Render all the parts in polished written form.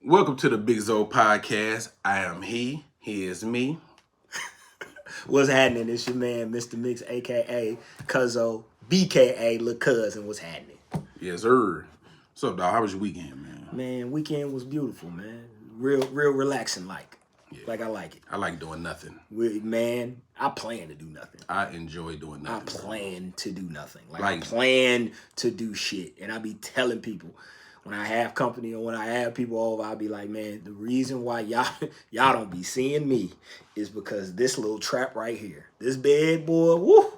Welcome to the Big Zo Podcast. I am he is me. What's happening? It's your man, Mr. Mix, a.k.a. Cuzzo, b.k.a. Lil' Cousin. What's happening? Yes, sir. What's up, dog? How was your weekend, man? Man, weekend was beautiful, man. Real relaxing like. Yeah. Like I like it. I like doing nothing. Man, I plan to do nothing. I enjoy doing nothing. I plan to do nothing. Like Like- I plan to do shit. And I be telling people, when I have company or when I have people over, I'll be like, man, the reason why y'all don't be seeing me is because this little trap right here, this bed, boy, woo.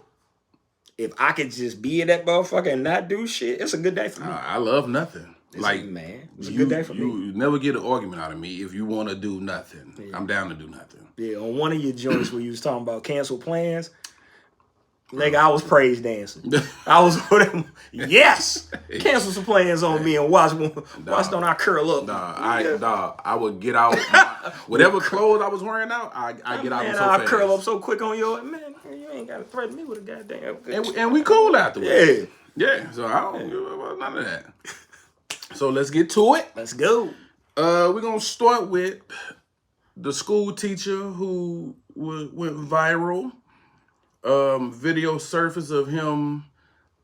If I could just be in that motherfucker and not do shit, it's a good day for me. I love nothing. It's like, it's a good day for me. You never get an argument out of me if you want to do nothing. Yeah. I'm down to do nothing. Yeah, on one of your joints where you was talking about cancel plans, nigga, I was praise dancing. I was with them. Yes, cancel some plans on me and watch don't I curl up? I would get out whatever clothes I was wearing out. I get out. Man, so I fast. curl up so quick on your man. You ain't gotta threaten me with a goddamn. And we cool afterwards. Yeah, Yeah. So I don't give about none of that. So let's get to it. let's go. We're gonna start with the school teacher who went viral. Video surface of him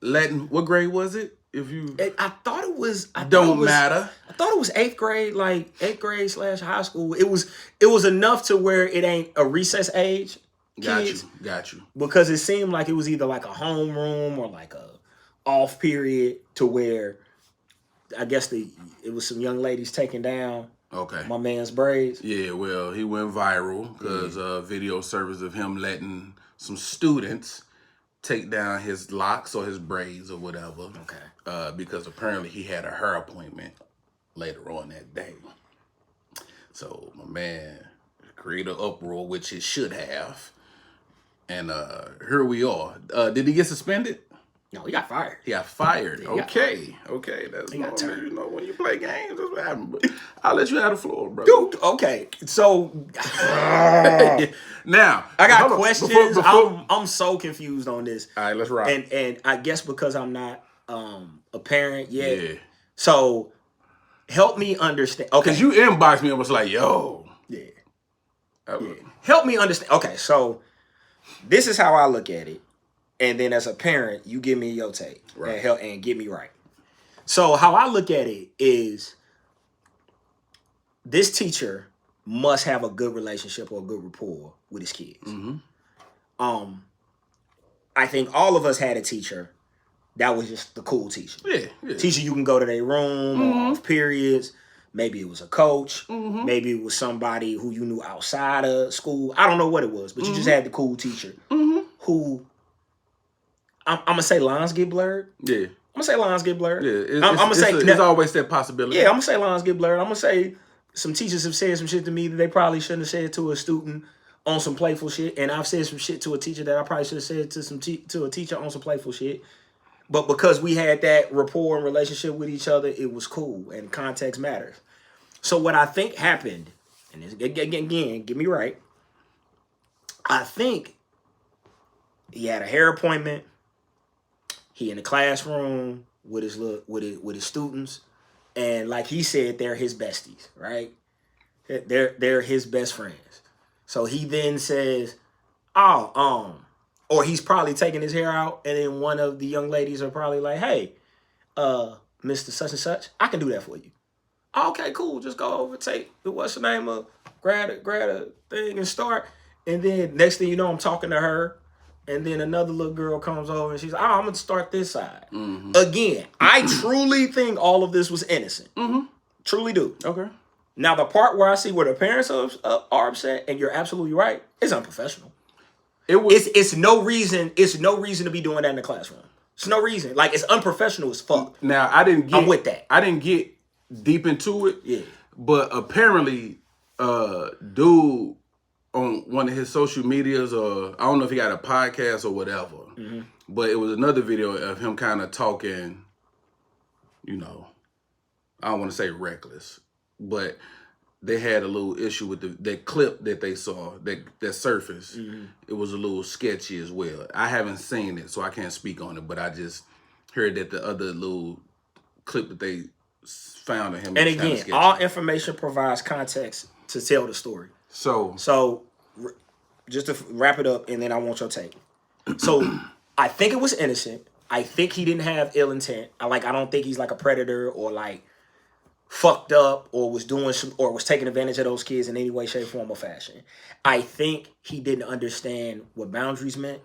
letting, what grade was it? If you I thought it was. matter. I thought it was 8th grade, like 8th grade / high school. It was enough to where it ain't a recess age. Kids, Got you. because it seemed like it was either like a homeroom or like a off period to where I guess it was some young ladies taking down Okay. my man's braids. Yeah, well, he went viral because video surface of him letting some students take down his locks or his braids or whatever. Okay. Because apparently he had a hair appointment later on that day. So my man created an uproar, which he should have. And here we are. Did he get suspended? No, he got fired. He got fired. Yeah, he got Okay. That's He got normal. turned. You know, when you play games, that's what happens. But I'll let you have the floor, bro. Dude, okay. So Now I got hold on. questions. Before- I'm so confused on this. All right, let's rock. And I guess because I'm not a parent yet. Yeah. So help me understand. Okay. Because you inboxed me and was like, yo. Yeah. I- Yeah. Help me understand. Okay, so this is how I look at it. And then as a parent, you give me your take Right. and get me right. So how I look at it is this teacher must have a good relationship or a good rapport with his kids. Mm-hmm. I think all of us had a teacher that was just the cool teacher. Yeah. Teacher you can go to their room or off periods. Maybe it was a coach. Mm-hmm. Maybe it was somebody who you knew outside of school. I don't know what it was, but you just had the cool teacher who, I'm going to say lines get blurred. Yeah. I'm going to say lines get blurred. Yeah. I'm gonna say there's always that possibility. Yeah, I'm going to say lines get blurred. I'm going to say some teachers have said some shit to me that they probably shouldn't have said to a student on some playful shit. And I've said some shit to a teacher that I probably should have said to a teacher on some playful shit. But because we had that rapport and relationship with each other, it was cool. And context matters. So what I think happened, and this, again, get me right. I think he had a hair appointment. He in the classroom with his students, and like he said, they're his besties, right? They're his best friends. So he then says, or he's probably taking his hair out, and then one of the young ladies are probably like, hey, Mr. Such and Such, I can do that for you. Okay, cool. Just go over, take what's the name of, grab a thing and start. And then next thing you know, I'm talking to her. And then another little girl comes over and she's like, I'm going to start this side. Mm-hmm. Again, I truly think all of this was innocent. Mm-hmm. Truly do. Okay. Now, the part where I see where the parents are upset, and you're absolutely right, is unprofessional. It's no reason to be doing that in the classroom. It's no reason. Like, it's unprofessional as fuck. Now, I'm with that. I didn't get deep into it. Yeah. But apparently, dude on one of his social medias, or I don't know if he got a podcast or whatever, but it was another video of him kind of talking, you know, I don't want to say reckless, but they had a little issue with that clip that they saw, that surfaced. It was a little sketchy as well. I haven't seen it, so I can't speak on it, but I just heard that the other little clip that they found in him. And again, all information provides context to tell the story. So just to wrap it up, and then I want your take. So I think it was innocent. I think he didn't have ill intent. I don't think he's like a predator or like fucked up or was doing or was taking advantage of those kids in any way, shape, form, or fashion. I think he didn't understand what boundaries meant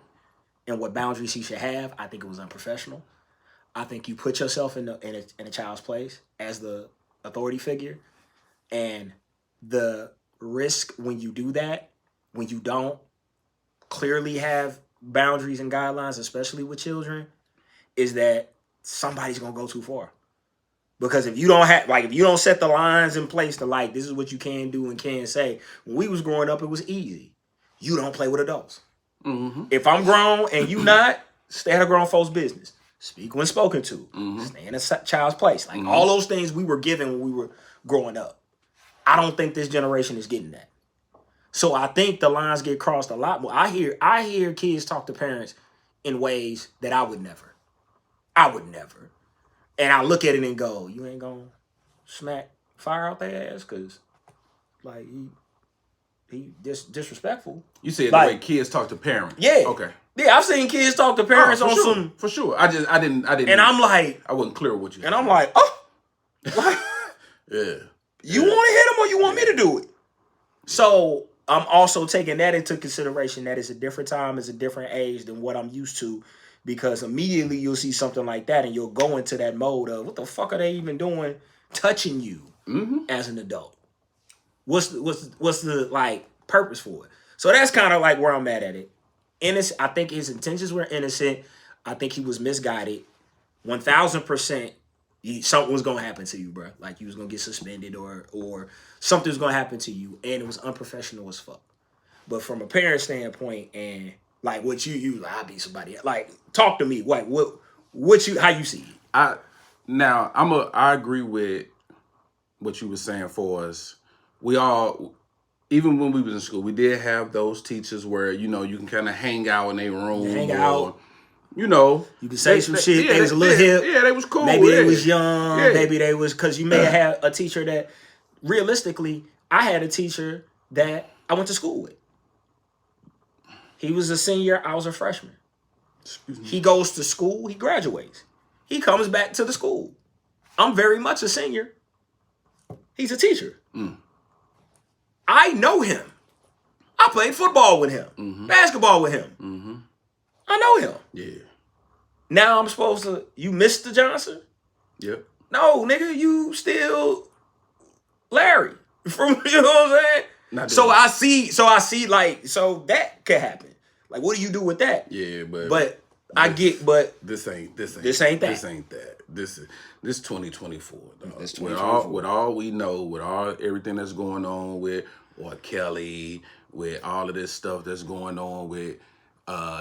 and what boundaries he should have. I think it was unprofessional. I think you put yourself in a child's place as the authority figure, and the risk when you do that, when you don't clearly have boundaries and guidelines, especially with children, is that somebody's gonna go too far. Because if you don't set the lines in place to this is what you can do and can say. When we was growing up, it was easy. You don't play with adults. Mm-hmm. If I'm grown and you not, stay out of grown folks' business. Speak when spoken to. Mm-hmm. Stay in a child's place. All those things we were given when we were growing up. I don't think this generation is getting that. So I think the lines get crossed a lot more. I hear kids talk to parents in ways that I would never. And I look at it and go, you ain't gonna smack fire out their ass? Because, he disrespectful. You said the way kids talk to parents. Yeah. Okay. Yeah, I've seen kids talk to parents on some... For sure. I didn't... And I'm like... I wasn't clear what you said. And I'm like, oh! Yeah. You want to hit him or you want me to do it? So, I'm also taking that into consideration that it's a different time, it's a different age than what I'm used to. Because immediately you'll see something like that and you'll go into that mode of, what the fuck are they even doing touching you as an adult? What's the purpose for it? So that's kind of where I'm at it. Innocent. I think his intentions were innocent. I think he was misguided. 1000%. Something was gonna happen to you, bro. You was gonna get suspended or something was gonna happen to you, and it was unprofessional as fuck. But from a parent standpoint, and what you I'll be somebody. Talk to me. How you see it? I agree with what you were saying for us. We all, even when we was in school, we did have those teachers where, you can kind of hang out in their room. Hang out. You can say some shit. They was a little hip. Yeah, they was cool. Maybe they was young. Yeah. Maybe they was, because you may have had a teacher that, realistically, I had a teacher that I went to school with. He was a senior. I was a freshman. He goes to school. He graduates. He comes back to the school. I'm very much a senior. He's a teacher. I know him. I played football with him. Basketball with him. I know him. Yeah. Now I'm supposed to, you Mr. Johnson? Yep. No, nigga, you still Larry. From, you know what I'm saying? So I see, so that could happen. What do you do with that? Yeah, but I get, but this ain't that. This ain't that. This 2024, dog. This 2024. With all we know, with everything that's going on with Kelly, with all of this stuff that's going on with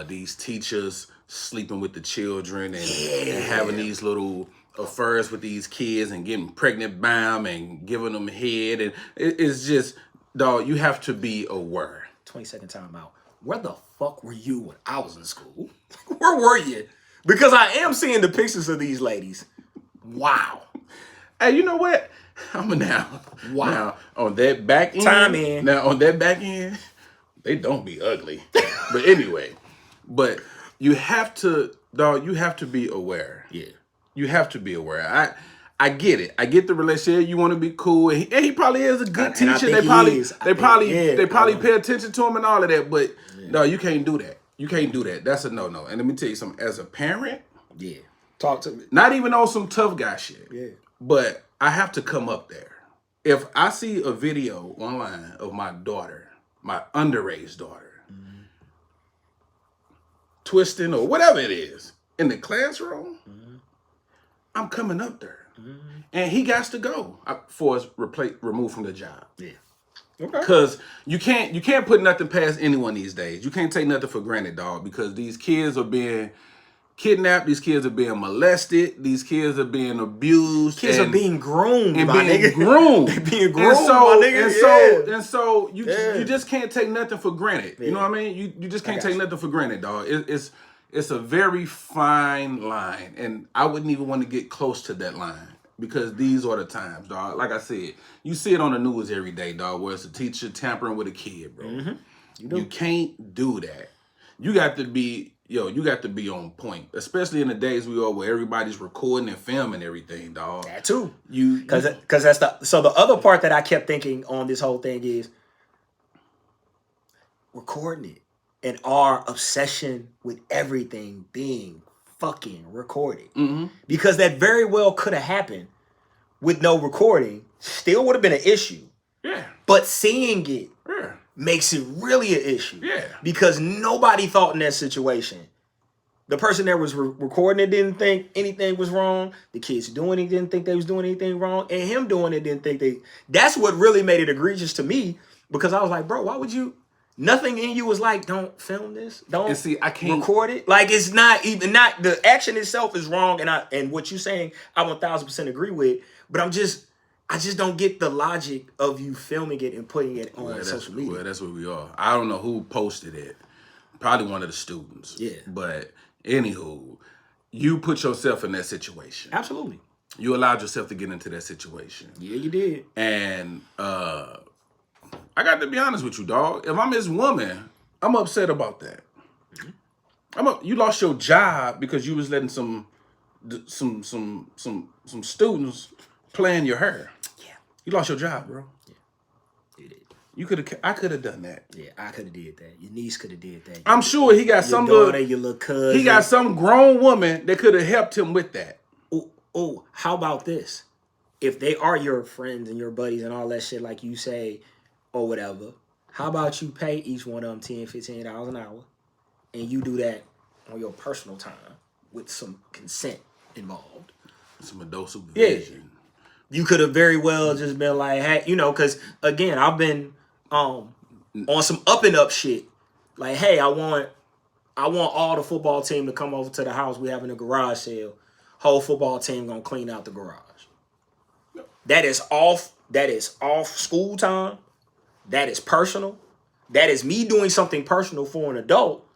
these teachers sleeping with the children and having these little affairs with these kids and getting pregnant by them and giving them head, and it's just, dog, you have to be aware. 20-second time out. Where the fuck were you when I was in school? Where were you? Because I am seeing the pictures of these ladies. Wow. Hey, you know what? Now on that back end. Time in. Now on that back end, they don't be ugly. But anyway, you have to, dog, you have to be aware. Yeah. You have to be aware. I get it. I get the relationship. You want to be cool, and he probably is a good teacher. They probably pay attention to him and all of that. But no, you can't do that. You can't do that. That's a no. And let me tell you something. As a parent, talk to me. Not even on some tough guy shit. Yeah, but I have to come up there. If I see a video online of my daughter, my underage daughter, twisting or whatever it is in the classroom, I'm coming up there. And he got to go for us removed from the job. Yeah. Okay. Because you can't put nothing past anyone these days. You can't take nothing for granted, dog, because these kids are being kidnapped, these kids are being molested, these kids are being abused. Kids are being groomed, and my being nigga. groomed. They being groomed, my nigga. And so you just can't take nothing for granted. You know what I mean? You just can't take nothing for granted, dog. It's a very fine line, and I wouldn't even want to get close to that line. because these are the times, dog. Like I said, you see it on the news every day, dog, where it's a teacher tampering with a kid, bro. You can't do that. You got to be on point, especially in the days we are where everybody's recording and filming everything, dog. That too. Because that's the other part that I kept thinking on this whole thing is recording it and our obsession with everything being fucking recorded. Because that very well could have happened with no recording, still would have been an issue. Yeah. But seeing it makes it really an issue. Yeah. Because nobody thought in that situation. The person that was recording it didn't think anything was wrong. The kids doing it didn't think they was doing anything wrong. And him doing it didn't think they... That's what really made it egregious to me. Because I was like, bro, why would you... Nothing in you was like, don't film this. Don't I can't record it. Like, it's not even... The action itself is wrong. And what you're saying, I 1,000% agree with. But I just don't get the logic of you filming it and putting it on social media. Well, that's what we are. I don't know who posted it. Probably one of the students. Yeah. But anywho, you put yourself in that situation. Absolutely. You allowed yourself to get into that situation. Yeah, you did. And I got to be honest with you, dog. If I'm his woman, I'm upset about that. You lost your job because you was letting some students playing your hair. Yeah. You lost your job, bro. Yeah. You did. I could have done that. Yeah, I could have did that. Your niece could have did that. I'm sure he got some daughter, your little cousin. He got some grown woman that could have helped him with that. Oh, how about this? If they are your friends and your buddies and all that shit like you say or whatever, how about you pay each one of them $10, $15 an hour and you do that on your personal time with some consent involved? Some adult supervision. Yeah. You could have very well just been like, hey, because again, I've been on some up and up shit. Like, hey, I want all the football team to come over to the house. We having a garage sale. Whole football team gonna clean out the garage. That is off school time. That is personal. That is me doing something personal for an adult.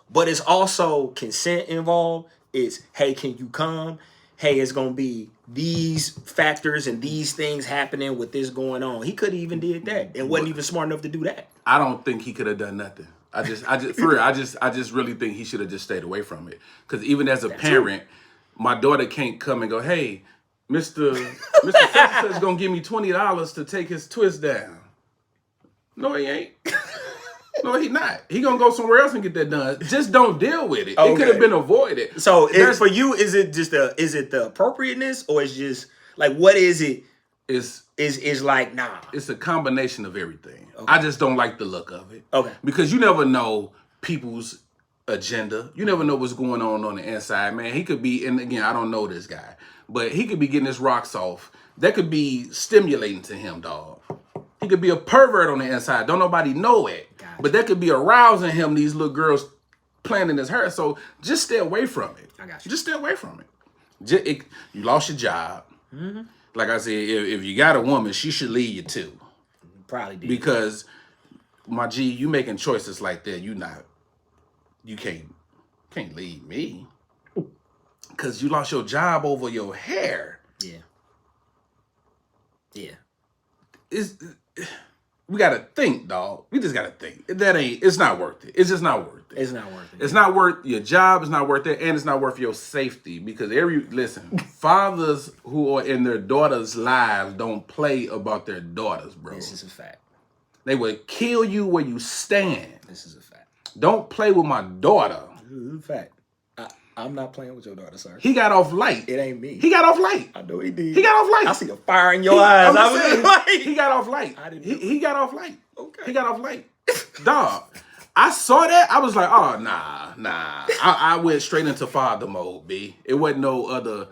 But it's also consent involved. It's, hey, can you come? Hey, it's gonna be these factors and these things happening with this going on. He could have even did that and wasn't even smart enough to do that. I don't think he could have done nothing. I just really think he should have just stayed away from it. Because even as a parent, my daughter can't come and go, hey, Mr. is gonna give me $20 to take his twist down. No, he ain't. No, he not. He gonna go somewhere else and get that done. Just don't deal with it. Okay. It could have been avoided. So for you, is it the appropriateness, or is just like, what is it? Is like, nah. It's a combination of everything. Okay. I just don't like the look of it. Okay. Because you never know people's agenda. You never know what's going on the inside, man. He could be, and again, I don't know this guy, but he could be getting his rocks off. That could be stimulating to him, dog. He could be a pervert on the inside. Don't nobody know it. Gotcha. But that could be arousing him, these little girls playing in his hair. So just stay away from it. I got you. Just stay away from it. You lost your job. Mm-hmm. Like I said, if you got a woman, she should leave you too. Probably did. Because, my G, you making choices like that, you can't leave me. Because you lost your job over your hair. Yeah. Yeah. We gotta think, dog. We just gotta think. It's not worth it. It's just not worth it. It's not worth it. It's not worth your job. It's not worth it, and it's not worth your safety. Because fathers who are in their daughters' lives don't play about their daughters, bro. This is a fact. They will kill you where you stand. This is a fact. Don't play with my daughter. This is a fact. I'm not playing with your daughter, sir. He got off light. It ain't me. He got off light. I know he did. He got off light. I see the fire in your eyes. He got off light. He got off light. Okay. He got off light. Dog, I saw that. I was like, oh, nah. I went straight into father mode, B. It wasn't no other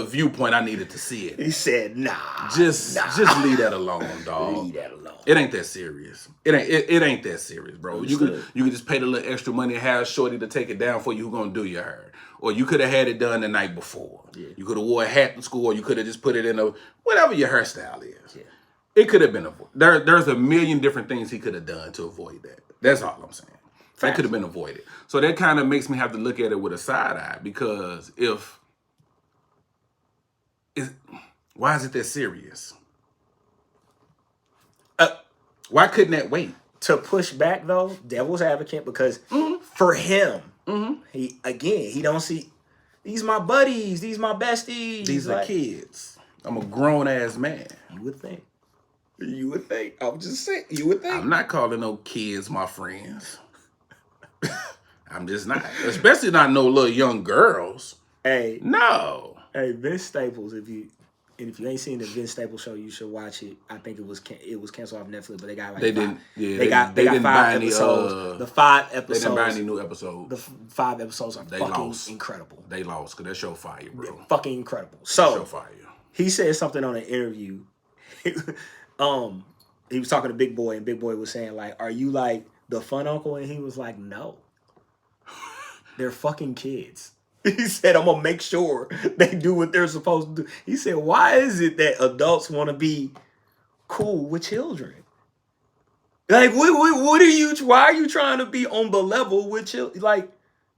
viewpoint I needed to see it. He said, nah. Just leave that alone, dog. Leave that alone. It ain't that serious. It ain't that serious, bro. You could just pay the little extra money and have shorty to take it down for you who gonna do your hair. Or you could have had it done the night before. Yeah. You could have wore a hat to school, or you could have just put it in whatever your hairstyle is. Yeah. It could have been avoided. There's a million different things he could have done to avoid that. That's all I'm saying. That could have been avoided. So that kind of makes me have to look at it with a side eye, because if why is it that serious? Why couldn't that wait? To push back though, devil's advocate, because for him, he don't see these my buddies, these my besties. These are kids. I'm a grown ass man. You would think. You would think. I'm just saying. You would think. I'm not calling no kids my friends. I'm just not. Especially not no little young girls. Hey. No. Hey, Vince Staples, if you ain't seen the Vince Staples show, you should watch it. I think it was canceled off Netflix, but they got like they got 5 episodes. The 5 episodes. They didn't buy any new episodes. The 5 episodes are fucking incredible. They lost because that show fire, bro. They're fucking incredible. So that show fire. He said something on an interview. He was talking to Big Boy, and Big Boy was saying like, "Are you like the fun uncle?" And he was like, "No, they're fucking kids." He said, "I'm gonna make sure they do what they're supposed to do." He said, "Why is it that adults want to be cool with children? Like, what are you? Why are you trying to be on the level with children? Like,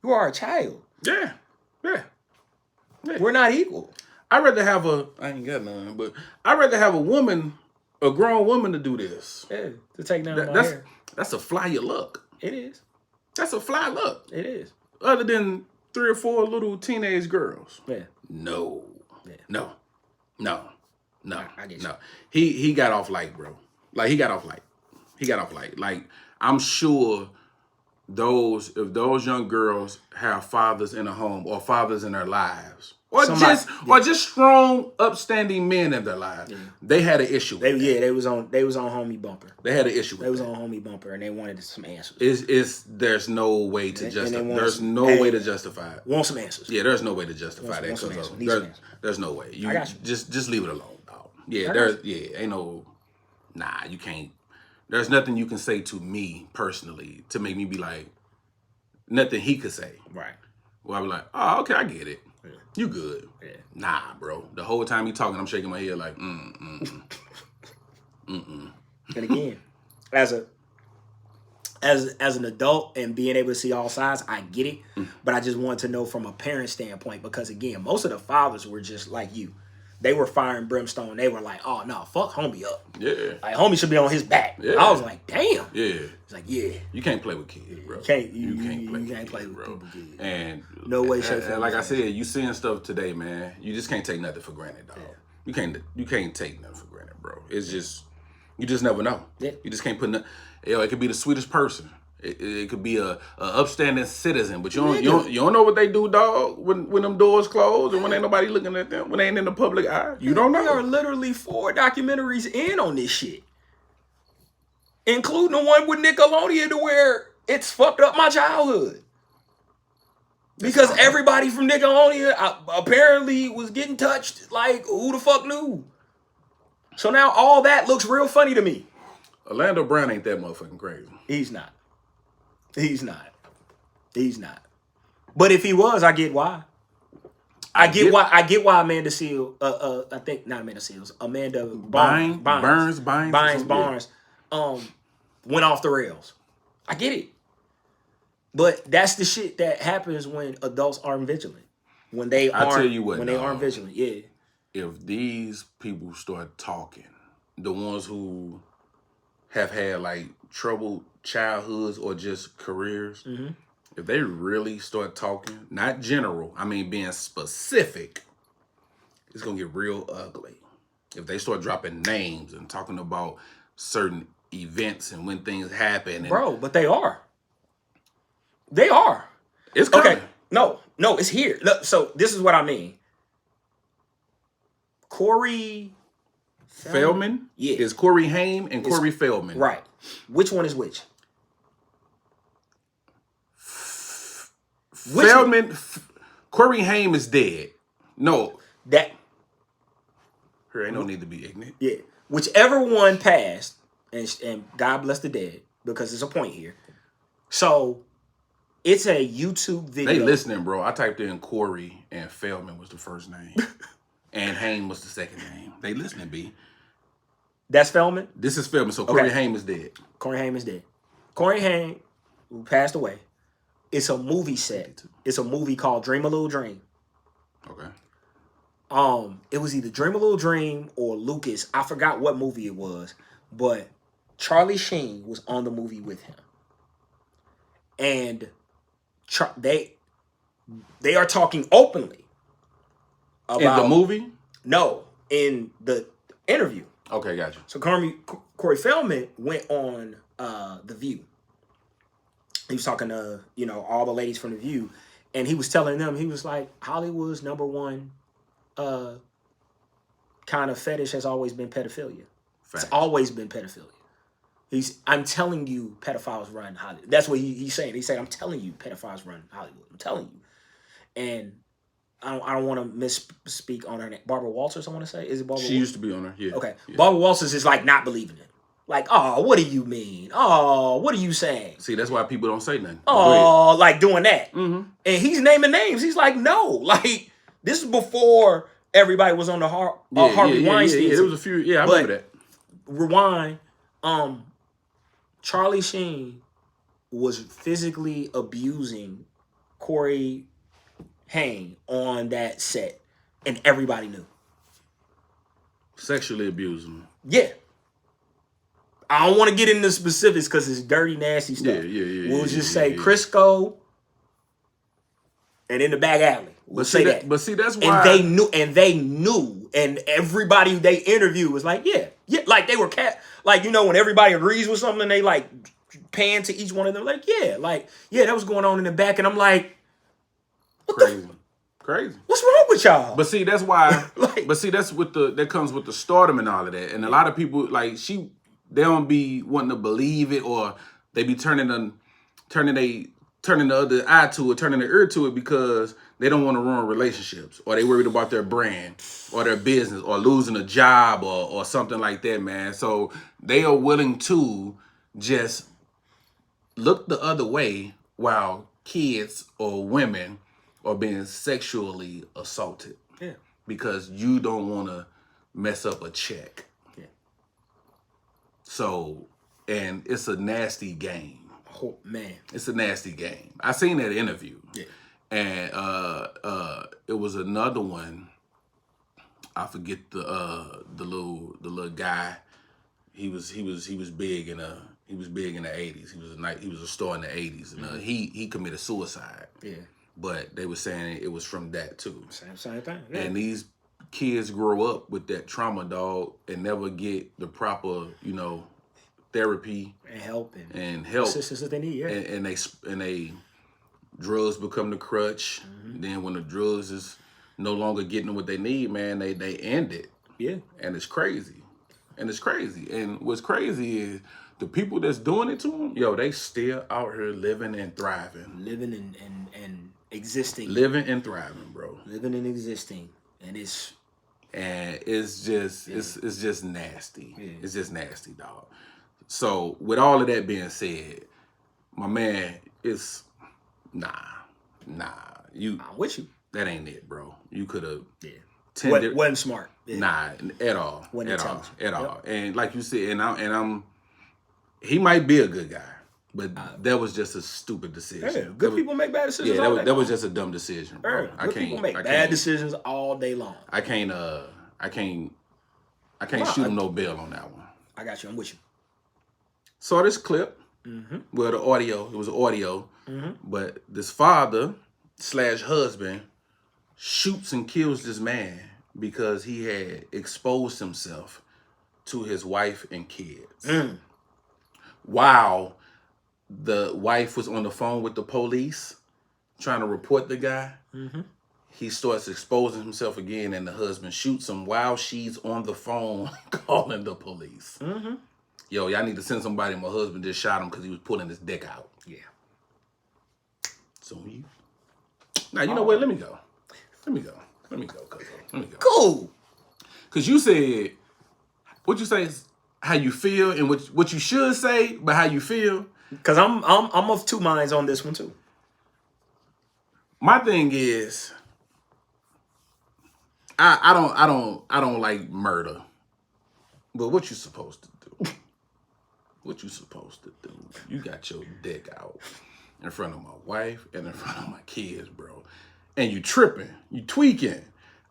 you are a child. Yeah. We're not equal." I'd rather have I ain't got none, but I'd rather have a grown woman to do this. Yeah, to take down my hair. That's a flyer look. It is. That's a fly look. It is. Other than 3 or 4 little teenage girls. Yeah. No. Yeah. No. I get you. No. He got off light, bro. Like, he got off light. Like, I'm sure if those young girls have fathers in a home or fathers in their lives, or just strong, upstanding men in their lives, they had an issue with that. They was on Homie Bumper. They had an issue with They was on Homie Bumper, and they wanted some answers. There's no way to justify. There's no way to justify it. Want some answers? Yeah, there's no way to justify that. There's no way. I got you. Just leave it alone, dog. Ain't no. Nah, you can't. There's nothing you can say to me personally to make me be like, nothing he could say. Right. Well, I'll be like, oh, okay, I get it. Yeah. You good. Yeah. Nah, bro. The whole time you talking, I'm shaking my head like, And again, as an adult and being able to see all sides, I get it. But I just want to know from a parent standpoint, because again, most of the fathers were just like you. They were fire and brimstone. They were like, "Oh no, fuck homie up. Yeah, like homie should be on his back." Yeah. I was like, "Damn." Yeah, it's like, yeah, you can't play with kids, bro. You can't play with bro. Kids. And no way, shape, and like I said, you seeing stuff today, man. You just can't take nothing for granted, dog. Yeah. You can't take nothing for granted, bro. It's just you just never know. Yeah. You just can't put. It could be the sweetest person. It could be a upstanding citizen, but you don't know what they do, dog. When them doors close and when ain't nobody looking at them, when they ain't in the public eye, you don't know. There are literally 4 documentaries in on this shit, including the one with Nickelodeon, to where it's fucked up my childhood because everybody from Nickelodeon apparently was getting touched. Like, who the fuck knew? So now all that looks real funny to me. Orlando Brown ain't that motherfucking crazy. He's not. But if he was, I get why. I get why Amanda Seals, I think not Amanda Seals, Amanda Barnes went off the rails. I get it. But that's the shit that happens when adults aren't vigilant. When they aren't vigilant, yeah. If these people start talking, the ones who have had like troubled childhoods or just careers, if they really start talking, not general, I mean being specific, it's gonna get real ugly. If they start dropping names and talking about certain events and when things happen, bro, but they are. It's coming. Okay. No, it's here. Look, so this is what I mean. Corey Feldman? Yeah. Is Corey Haim and Corey Feldman. Right. Which one is which? Feldman. Corey Haim is dead. No. That. There ain't no need to be ignorant. Yeah. Whichever one passed, and God bless the dead, because there's a point here. So, it's a YouTube video. They listening, bro. I typed in Corey and Feldman was the first name. And Haim was the second name. They listening, B. That's Feldman? This is Feldman, so Corey Haim is dead. Corey Haim is dead. Corey Haim, who passed away, it's a movie set. It's a movie called Dream a Little Dream. Okay. It was either Dream a Little Dream or Lucas. I forgot what movie it was, but Charlie Sheen was on the movie with him, and they are talking openly about in the movie. No, in the interview. Okay, gotcha. So Corey Feldman went on The View. He was talking to all the ladies from The View, and he was telling them, he was like, Hollywood's #1 kind of fetish has always been pedophilia. Facts. It's always been pedophilia. I'm telling you, pedophiles run Hollywood. That's what he's saying. He said, I'm telling you, pedophiles run Hollywood. I'm telling you. And I don't want to misspeak on her name. Barbara Walters, I want to say. Is it Barbara She used to be on her, yeah. Okay. Yeah. Barbara Walters is like not believing it. Like, oh, what do you mean? Oh, what are you saying? See, that's why people don't say nothing. Oh, like doing that. Mm-hmm. And he's naming names. He's like, no. Like, this is before everybody was on the Harvey Weinstein. Yeah, there was a few. Yeah, I remember that. Rewind. Charlie Sheen was physically abusing Corey Haim on that set, and everybody knew. Sexually abusing him. Yeah. I don't want to get into specifics because it's dirty, nasty stuff. We'll just say Crisco and in the back alley. We'll say that. But see, that's why. And they knew, and everybody they interviewed was like, yeah, like they were like, when everybody agrees with something, they like pan to each one of them, like, that was going on in the back, and I'm like, crazy. What's wrong with y'all? But see, that's why. But see, that's that comes with the stardom and all of that, and a lot of people like they don't be wanting to believe it, or they be turning the other eye to it, turning their ear to it because they don't want to ruin relationships, or they worried about their brand or their business or losing a job or something like that, man. So they are willing to just look the other way while kids or women are being sexually assaulted. Yeah. Because you don't want to mess up a check. Yeah. So, and it's a nasty game. Oh, man. It's a nasty game. I seen that interview. Yeah. And it was another one. I forget the little guy. He was big in the 80s. He was a star in the 80s, and he committed suicide. Yeah. But they were saying it was from that too. Same thing. Yeah. And these kids grow up with that trauma, dog, and never get the proper, therapy and help assistance that they need. Yeah. And they drugs become the crutch. Mm-hmm. Then when the drugs is no longer getting what they need, man, they end it. Yeah. And it's crazy. And what's crazy is the people that's doing it to them, they still out here living and thriving. Living and existing. Living and thriving, bro. Living and existing. And it's just nasty. Yeah. It's just nasty, dog. So with all of that being said, my man, it's nah. I'm with you. That ain't it, bro. You could have wasn't smart. Yeah. Nah, at all. At all. And like you said, and I'm he might be a good guy, but that was just a stupid decision. Yeah, good people make bad decisions. Yeah, that was just a dumb decision, bro. Good people make bad decisions all day long. I can't shoot him no bail on that one. I got you. I'm with you. Saw this clip. Mm-hmm. Well, it was audio, mm-hmm. but this father/husband shoots and kills this man because he had exposed himself to his wife and kids. While the wife was on the phone with the police trying to report the guy, mm-hmm. he starts exposing himself again, and the husband shoots him while she's on the phone calling the police. Mm-hmm. Yo, y'all need to send somebody. My husband just shot him because he was pulling his dick out. Yeah. So you. Now, you know what? Let me go, Cuzzo. Let me go. Cool. Because you said, what you say is how you feel, and what you should say, but how you feel. Because I'm of two minds on this one too. My thing is, I don't like murder. But what you supposed to do? What you supposed to do? You got your dick out in front of my wife and in front of my kids, bro. And you tripping, you tweaking.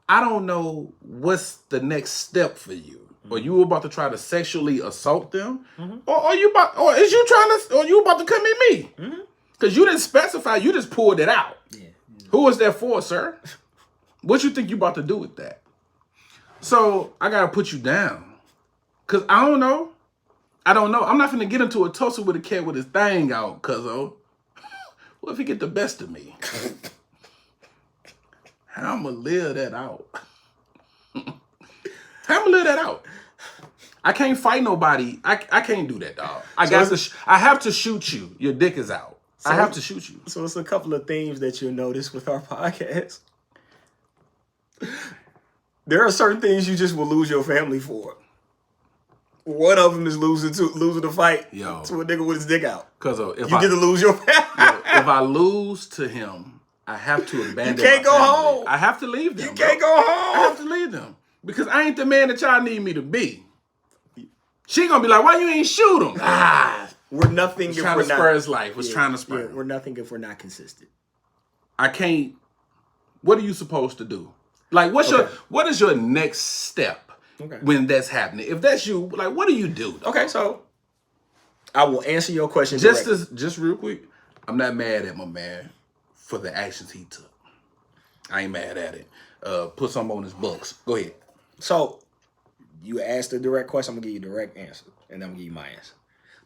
I don't know what's the next step for you. Or you about to try to sexually assault them, or you about to come at me? Because you didn't specify, you just pulled it out. Yeah. Who was that for, sir? What you think you about to do with that? So I gotta put you down, cause I don't know. I'm not finna get into a tussle with a cat with his thing out, Cuzzo. What if he get the best of me? How I'ma live that out? How I'ma live that out? I can't fight nobody. I can't do that, dog. I have to shoot you. Your dick is out. So I have to shoot you. So it's a couple of themes that you'll notice with our podcast. There are certain things you just will lose your family for. One of them is losing the fight to a nigga with his dick out. Because if you get to lose your family. If I lose to him, I have to abandon. You can't go home. I have to leave them. You can't go home. I have to leave them because I ain't the man that y'all need me to be. She gonna be like, "Why you ain't shoot him?" We're nothing. Trying to spur his life. Was trying to spur. We're nothing if we're not consistent. I can't. What are you supposed to do? Like, what is your next step when that's happening? If that's you, like, what do you do? Though? Okay, so I will answer your question. Just real quick. I'm not mad at my man for the actions he took. I ain't mad at it. Put some on his books. Go ahead. So you asked a direct question. I'm gonna give you a direct answer, and then I'm gonna give you my answer.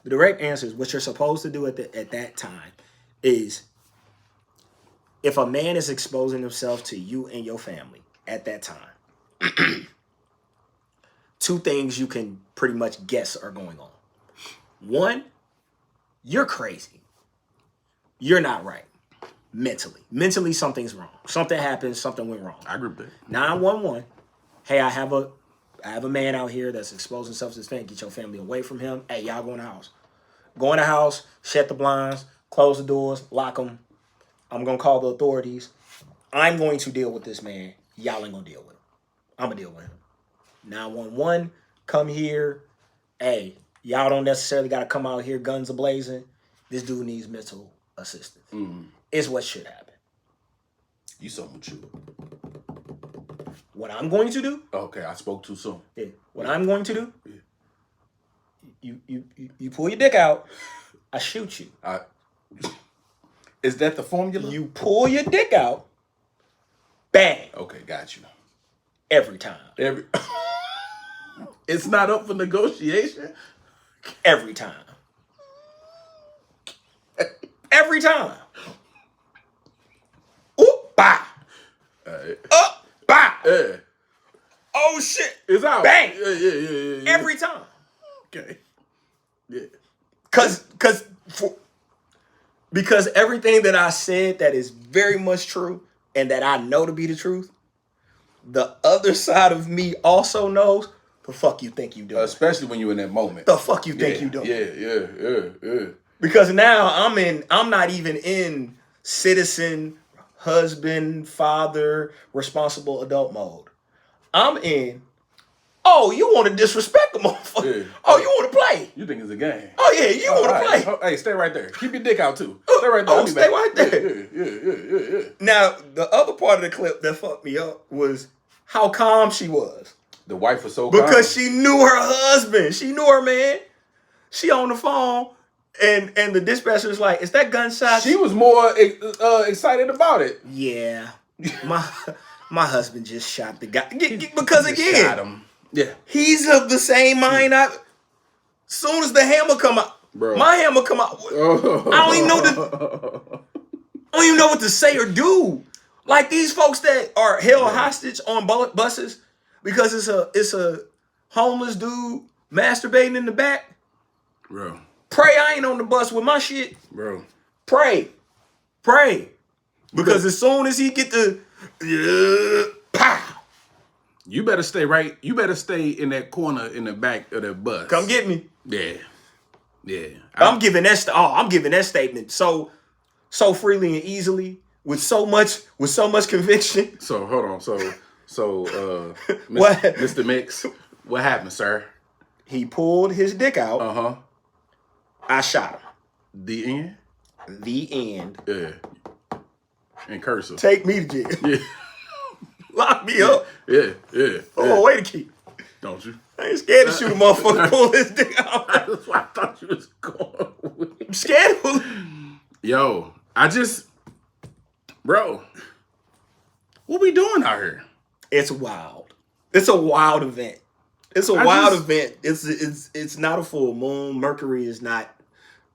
The direct answer is what you're supposed to do at that time is if a man is exposing himself to you and your family at that time, two things you can pretty much guess are going on. One, you're crazy. You're not right. Mentally something's wrong. Something happened, something went wrong. I agree with that. 911. Hey, I have a man out here that's exposing himself to this thing. Get your family away from him. Hey, y'all go in the house. Go in the house, shut the blinds, close the doors, lock them. I'm going to call the authorities. I'm going to deal with this man. Y'all ain't going to deal with him. I'm going to deal with him. 911, come here. Hey, y'all don't necessarily got to come out here guns a-blazing. This dude needs mental assistance. Is what should happen. You so mature. What I'm going to do? Okay, I spoke too soon. Yeah. What I'm going to do? Yeah. You pull your dick out. I shoot you. Is that the formula? You pull your dick out. Bang. Okay, got you. Every time. It's not up for negotiation? Every time. Every time. Oop, bah. Up, bah. Yeah. Oh, shit. It's out. Bang. Yeah. Every time. Okay. Yeah. Because everything that I said that is very much true and that I know to be the truth, the other side of me also knows the fuck you think you doing. Especially when you're in that moment. The fuck you think you doing. Yeah. Because now I'm not even in citizen, husband, father, responsible adult mode. I'm in, you want to disrespect the motherfucker. Yeah. Oh, you want to play. You think it's a game. Oh, yeah, you want to play. Hey, stay right there. Keep your dick out, too. Stay right there. Stay right there. Yeah. Now, the other part of the clip that fucked me up was how calm she was. The wife was so calm. Because she knew her husband. She knew her man. She on the phone, and the dispatcher was like, is that gunshot? She was more excited about it. Yeah. My husband just shot the guy. Because again, shot him. Yeah. He's of the same mind. Soon as the hammer come out, bro. My hammer come out. I don't even know what to say or do. Like these folks that are held hostage on buses because it's a homeless dude masturbating in the back. Bro. Pray I ain't on the bus with my shit. Bro. Pray. Because as soon as he get the pow. You better stay right. You better stay in that corner in the back of that bus. Come get me. Yeah. I'm giving that statement so freely and easily with so much conviction. So hold on. So Mr. Mix, what happened, sir? He pulled his dick out. I shot him. The end. The end. Yeah. In cursive. Take me to jail. Yeah. Lock me up. Yeah. Oh, wait a key. Don't you? I ain't scared to shoot a motherfucker pull this dick out. That's what I thought you was going with. I'm scared of Yo, bro, what we doing out here? It's wild. It's a wild event. It's a wild event. It's not a full moon. Mercury is not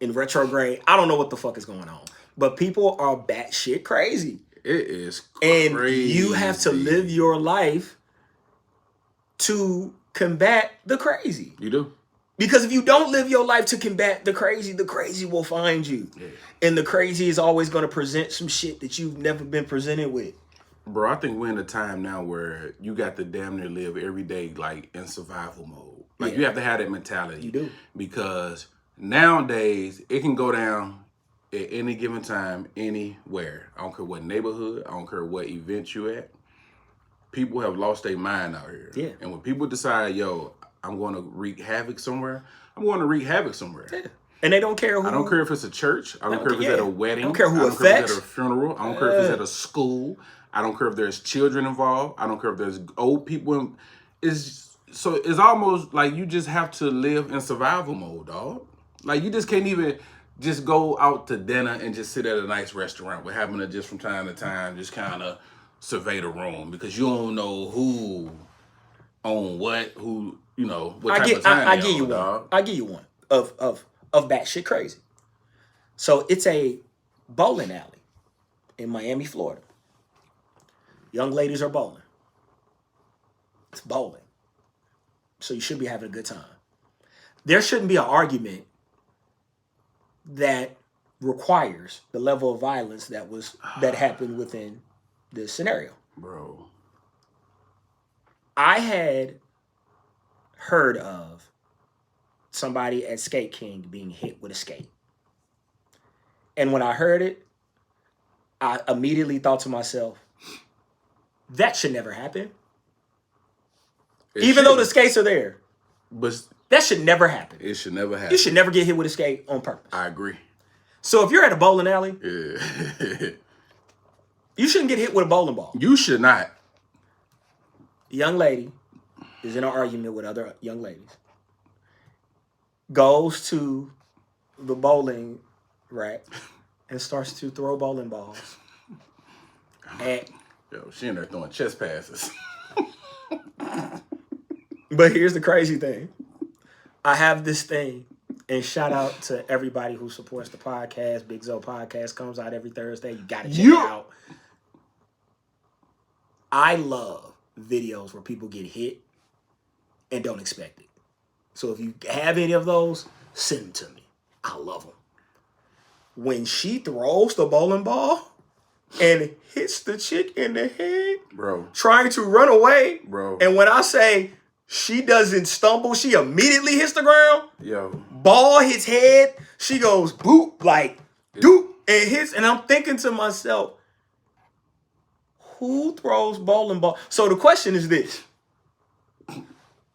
in retrograde. I don't know what the fuck is going on. But people are batshit crazy. It is crazy. And you have to live your life to combat the crazy. You do. Because if you don't live your life to combat the crazy will find you. Yeah. And the crazy is always going to present some shit that you've never been presented with. Bro, I think we're in a time now where you got to damn near live every day like in survival mode. Like you have to have that mentality. You do. Because nowadays it can go down at any given time, anywhere. I don't care what neighborhood, I don't care what event you at. People have lost their mind out here. Yeah. And when people decide, yo, I'm going to wreak havoc somewhere, I'm going to wreak havoc somewhere. Yeah. And they don't care who. I don't care if it's a church. I don't care if it's at a wedding. I don't care who affects. I don't care if it's at a funeral. I don't care if it's at a school. I don't care if there's children involved. I don't care if there's old people. It's almost like you just have to live in survival mode, dog. Like you just can't even just go out to dinner and just sit at a nice restaurant. We're having to just from time to time just kind of survey the room because you don't know who on what, who, you know, what type of time I give you one. I give you one of batshit crazy. So it's a bowling alley in Miami, Florida. Young ladies are bowling. It's bowling. So you should be having a good time. There shouldn't be an argument that requires the level of violence that happened within this scenario. Bro. I had heard of somebody at Skate King being hit with a skate. And when I heard it, I immediately thought to myself, that should never happen. Even though the skates are there. But that should never happen. It should never happen. You should never get hit with a skate on purpose. I agree. So if you're at a bowling alley, yeah. You shouldn't get hit with a bowling ball. You should not. The young lady is in an argument with other young ladies. Goes to the bowling rack and starts to throw bowling balls. Yo, she in there throwing chest passes. But here's the crazy thing. I have this thing, and shout out to everybody who supports the podcast. Big Zo Podcast comes out every Thursday. You got to check it out. I love videos where people get hit and don't expect it. So if you have any of those, send them to me. I love them. When she throws the bowling ball and hits the chick in the head, bro, trying to run away, bro, and when I say she doesn't stumble, she immediately hits the ground. Yo, ball hits head. She goes boop, like doop, and hits. And I'm thinking to myself, who throws bowling ball? So the question is this: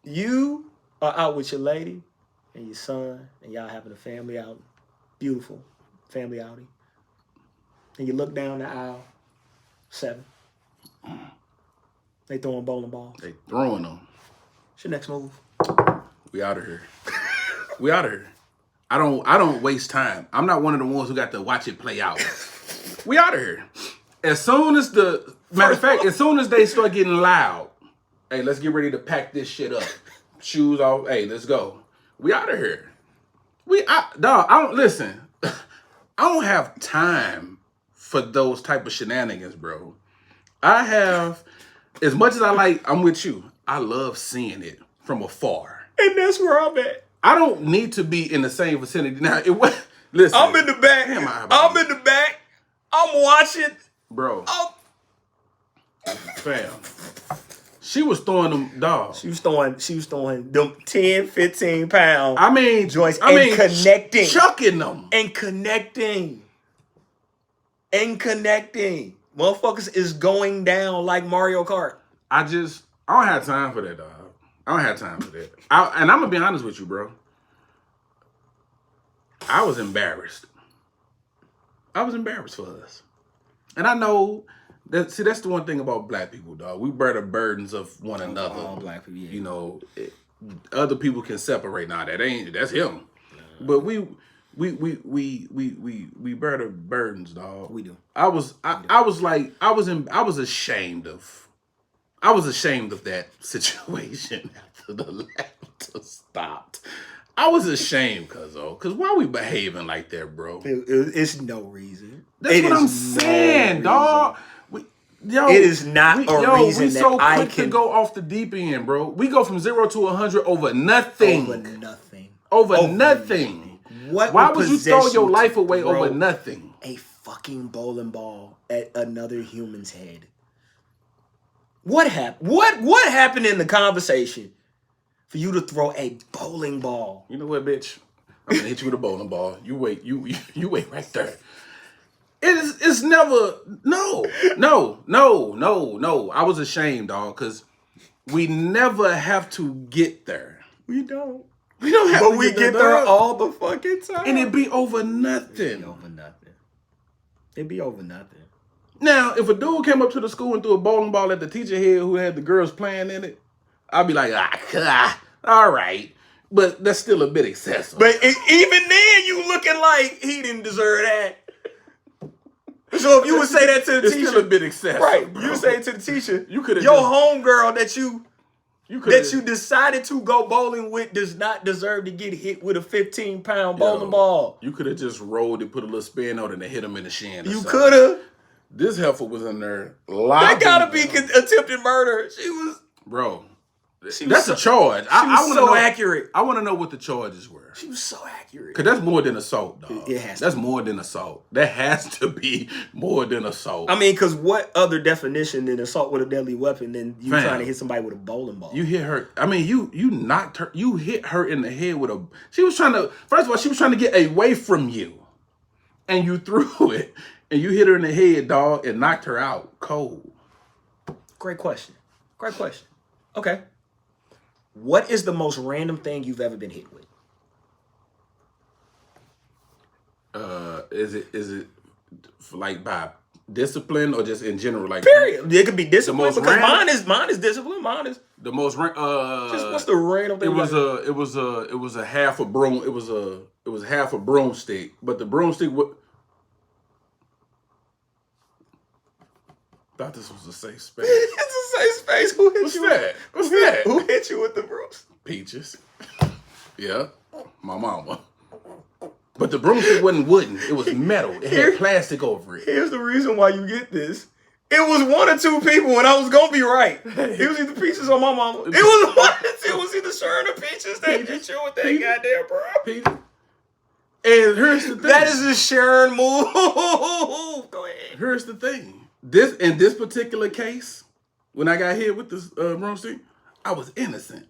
you are out with your lady and your son, and y'all having a family outing, beautiful family outing, and you look down the aisle, 7. They throwing bowling balls. They throwing them. What's your next move? We out of here. We out of here. I don't waste time. I'm not one of the ones who got to watch it play out. We out of here. As soon as as soon as they start getting loud, hey, let's get ready to pack this shit up. Shoes off. Hey, let's go. We out of here. Listen. I don't have time for those type of shenanigans, bro. I have, as much as I'm with you. I love seeing it from afar. And that's where I'm at. I don't need to be in the same vicinity. Now, listen. I'm in the back. I'm in the back. I'm watching. Bro. Fam. She was throwing them dogs. She was throwing them 10, 15 pound joints connecting. Chucking them. And connecting. Motherfuckers is going down like Mario Kart. I don't have time for that, dog. I don't have time for that. And I'm going to be honest with you, bro. I was embarrassed. I was embarrassed for us. And I know That's the one thing about black people, dog. We bear the burdens of one another. All black people, yeah. You know, other people can separate. Nah, that's him. But we bear the burdens, dog. We do. I was ashamed of that situation after the laughter stopped. I was ashamed, Cuzzo, because why we behaving like that, bro? It's no reason. That's what I'm saying, dog. It is not a reason we so that I quick can to go off the deep end, bro. We go from 0 to 100 over nothing. Over nothing. Why would you throw your life away over nothing? A fucking bowling ball at another human's head. What happened? What happened in the conversation for you to throw a bowling ball? You know what, bitch? I'm gonna hit you with a bowling ball. You wait. You wait right there. It's never no. I was ashamed, dog, because we never have to get there. We don't. We don't have to get there all the fucking time. And it be over nothing. It'd be over nothing. Now, if a dude came up to the school and threw a bowling ball at the teacher head who had the girls playing in it, I'd be like, all right. But that's still a bit excessive. But even then, you looking like he didn't deserve that. So if you would say that to the teacher, it's still a bit excessive, right? Bro. You say it to the teacher, you could have your homegirl that you you decided to go bowling with does not deserve to get hit with a 15-pound bowling ball. You could have just rolled and put a little spin on it and hit him in the shin. You could have. This heifer was in there. That gotta be attempted murder. She was, bro. That's a charge. I was so accurate. I want to know what the charges were. She was so accurate. Because that's more than assault, dog. It has to That's more than assault. That has to be more than assault. I mean, because what other definition than assault with a deadly weapon than you trying to hit somebody with a bowling ball? You hit her. I mean, you knocked her. You hit her in the head with a. She was trying to. First of all, she was trying to get away from you, and you threw it, and you hit her in the head, dog, and knocked her out cold. Great question. Okay. What is the most random thing you've ever been hit with? Is it like by discipline or just in general? Like period. It could be discipline because random, mine is discipline. Mine is the most. Just what's the random thing? It was a half a broom. It was half a broomstick, but the broomstick. Thought this was a safe space. It's a safe space. Who hit you? What's that? Who hit you with the broomstick? Peaches. Yeah, my mama. But the broomstick wasn't wooden. It was metal. It had plastic over it. Here's the reason why you get this. It was one or two people, and I was gonna be right. It was either Peaches or my mama. It was either Sharon or Peaches that hit you with that goddamn bro. Peaches. And here's the thing. That is a Sharon move. Go ahead. Here's the thing. In this particular case, when I got hit with this broomstick, I was innocent.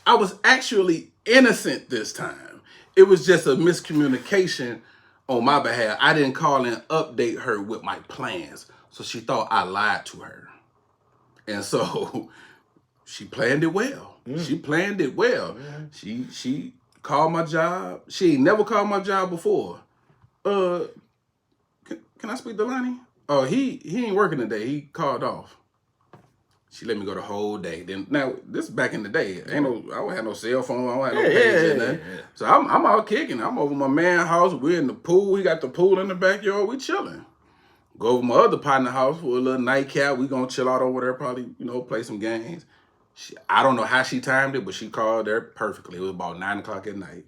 I was actually innocent this time. It was just a miscommunication on my behalf. I didn't call and update her with my plans. So she thought I lied to her. And so she planned it well. She planned it well. She called my job. She ain't never called my job before. Can I speak to Lonnie? Oh, he ain't working today. He called off. She let me go the whole day. Then now this is back in the day. I don't have no cell phone. I don't have no page or nothing. So I'm out kicking. I'm over my man's house. We're in the pool. He got the pool in the backyard. We chilling. Go over my other partner house for a little nightcap. We gonna chill out over there. Probably play some games. I don't know how she timed it, but she called there perfectly. It was about 9 o'clock at night.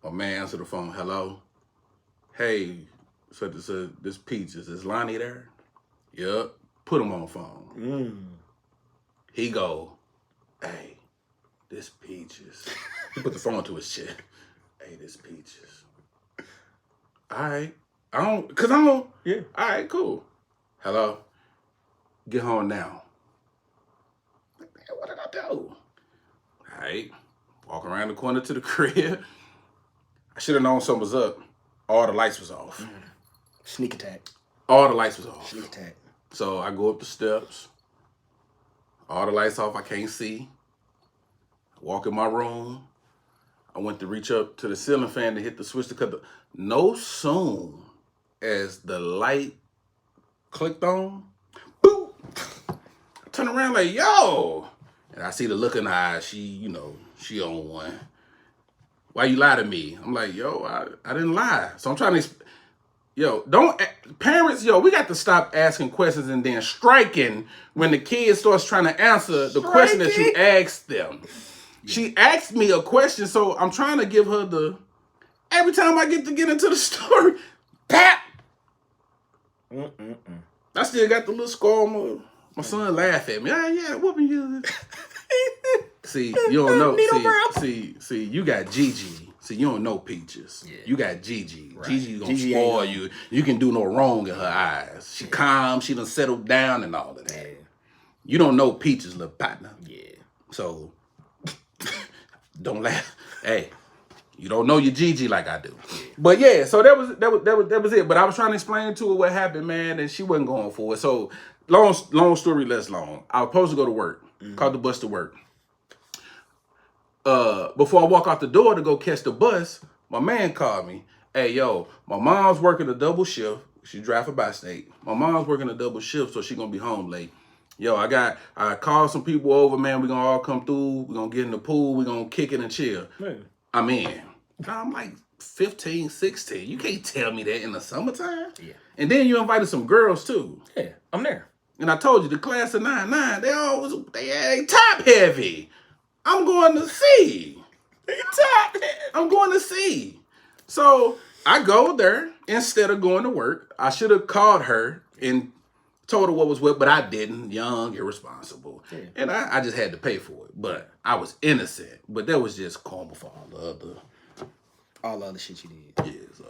My man answered the phone. Hello. Hey. So this Peaches. Is Lonnie there? Yup. Put him on the phone. He go, hey, this Peaches. He put the phone to his chest. Hey, this Peaches. All right. Yeah. All right, cool. Hello. Get home now. Man, what did I do? All right. Walk around the corner to the crib. I should have known something was up. All the lights was off. Sneak attack. All the lights was off. Sneak attack. So I go up the steps. All the lights off. I can't see. I walk in my room. I went to reach up to the ceiling fan to hit the switch to cut the... No soon as the light clicked on. Boop. Turn around like, yo. And I see the look in her eyes. She on one. Why you lie to me? I'm like, yo, I didn't lie. So I'm trying to, parents, we got to stop asking questions and then striking when the kid starts trying to answer the question that you asked them. Yeah. She asked me a question, so I'm trying to give her every time I get into the story, pap. I still got the little scar on my son laugh at me. Yeah, whooping you. See, you don't know. See, you got Gigi. See, you don't know Peaches. Yeah. You got Gigi. Right. Gigi gonna spoil you. You can do no wrong in her eyes. She calm. She done settled down and all of that. Yeah. You don't know Peaches, little partner. Yeah. So, don't laugh. Hey, you don't know your Gigi like I do. Yeah. But yeah, so that was it. But I was trying to explain to her what happened, man, and she wasn't going for it. So, long story less long. I was supposed to go to work. Caught the bus to work. Before I walk out the door to go catch the bus, my man called me. Hey, yo, my mom's working a double shift. She drive for bi-state. My mom's working a double shift, so she gonna be home late. Yo, I called some people over, man. We gonna all come through. We gonna get in the pool. We gonna kick it and chill. Man. I'm in. Now I'm like 15, 16. You can't tell me that in the summertime. Yeah. And then you invited some girls too. Yeah, I'm there. And I told you, the class of 9-9, they top heavy. I'm going to see. I'm going to see. So I go there instead of going to work. I should have called her and told her what was what, but I didn't. Young, irresponsible. Yeah. And I just had to pay for it. But I was innocent. But that was just karma for all the other shit you did. Yeah, so,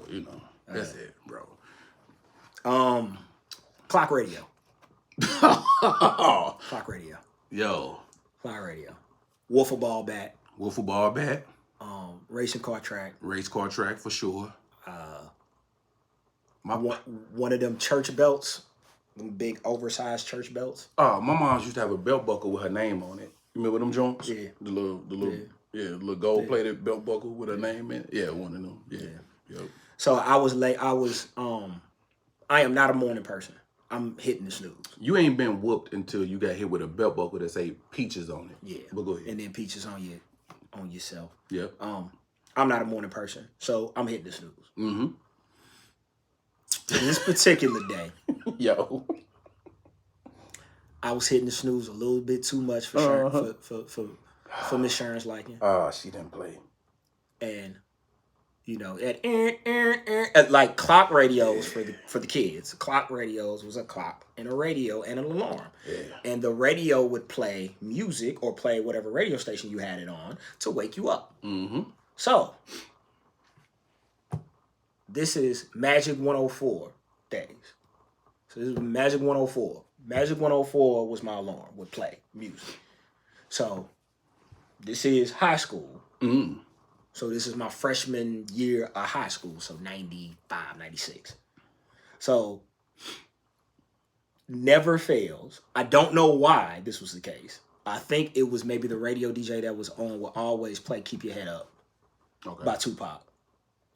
that's it, bro. Clock radio. Clock radio. Yo. Clock radio. Wiffle ball bat. Wiffle ball bat. Racing car track. Race car track for sure. One of them church belts. Them big oversized church belts. Oh, my mom used to have a belt buckle with her name on it. You remember them joints? Yeah. The little gold plated belt buckle with her name in it. Yeah, one of them. Yeah. Yep. So I was late. I am not a morning person. I'm hitting the snooze. You ain't been whooped until you got hit with a belt buckle that say Peaches on it. Yeah. But go ahead. And then Peaches on yourself. Yep. I'm not a morning person, so I'm hitting the snooze. Mm-hmm. This particular day, yo, I was hitting the snooze a little bit too much for Miss Sharon's liking. Oh, she didn't play. And at like clock radios for the kids. Clock radios was a clock and a radio and an alarm. Yeah. And the radio would play music or play whatever radio station you had it on to wake you up. Mm-hmm. So this is Magic 104 days. So this is Magic 104. Magic 104 was my alarm, would play music. So this is high school. Mm. So this is my freshman year of high school, so 95, 96. So never fails. I don't know why this was the case. I think it was maybe the radio DJ that was on would always play Keep Your Head Up by Tupac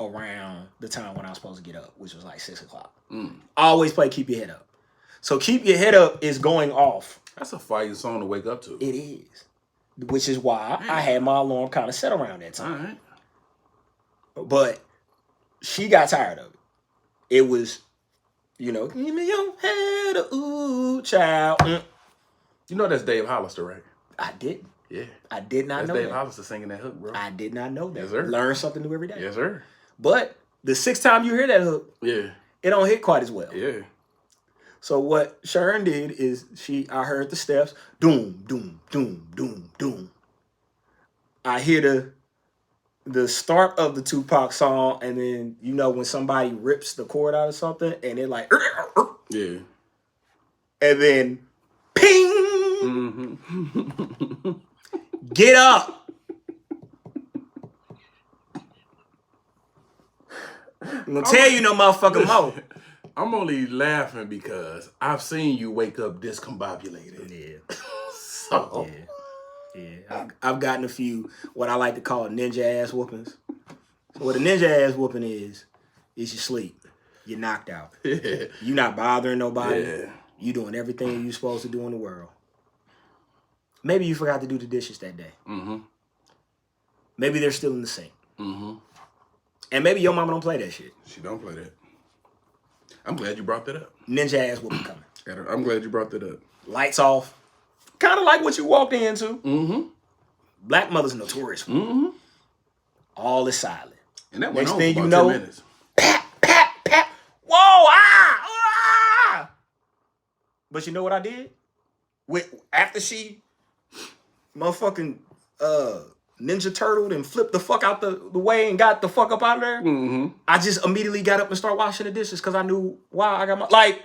around the time when I was supposed to get up, which was like 6 o'clock. Always play Keep Your Head Up. So Keep Your Head Up is going off. That's a fire song to wake up to. It is. Which is why I had my alarm kind of set around that time. All right. But she got tired of it. It was, give me your head, ooh, child. You know that's Dave Hollister, right? I didn't. Yeah. I did not know Dave that. Hollister singing that hook, bro. I did not know that. Yes, sir. Learn something new every day. Yes, sir. But the 6th time you hear that hook, yeah, it don't hit quite as well. Yeah. So what Sharon did is I heard the steps, doom, doom, doom, doom, doom. I hear the start of the Tupac song, and then when somebody rips the cord out of something, and they're like, yeah, and then ping, get up. I'm gonna tell you no motherfucking more. I'm only laughing because I've seen you wake up discombobulated. Yeah. So. Yeah. Yeah, I've gotten a few what I like to call ninja ass whoopings. So what a ninja ass whooping is you sleep. You're knocked out. Yeah. You not bothering nobody. Yeah. You doing everything you supposed to do in the world. Maybe you forgot to do the dishes that day. Mm-hmm. Maybe they're still in the sink. Mm-hmm. And maybe your mama don't play that shit. She don't play that. I'm glad you brought that up. Ninja ass whooping coming. I'm glad you brought that up. Lights off. Kind of like what you walked into. Mm-hmm. Black mothers notorious for. Mm-hmm. All is silent. And that went Next on thing for you about know, 10 minutes. Pat, pat, pat. Whoa, ah. But you know what I did? After she motherfucking Ninja Turtled and flipped the fuck out the way and got the fuck up out of there, I just immediately got up and started washing the dishes because I knew why I got my... Like,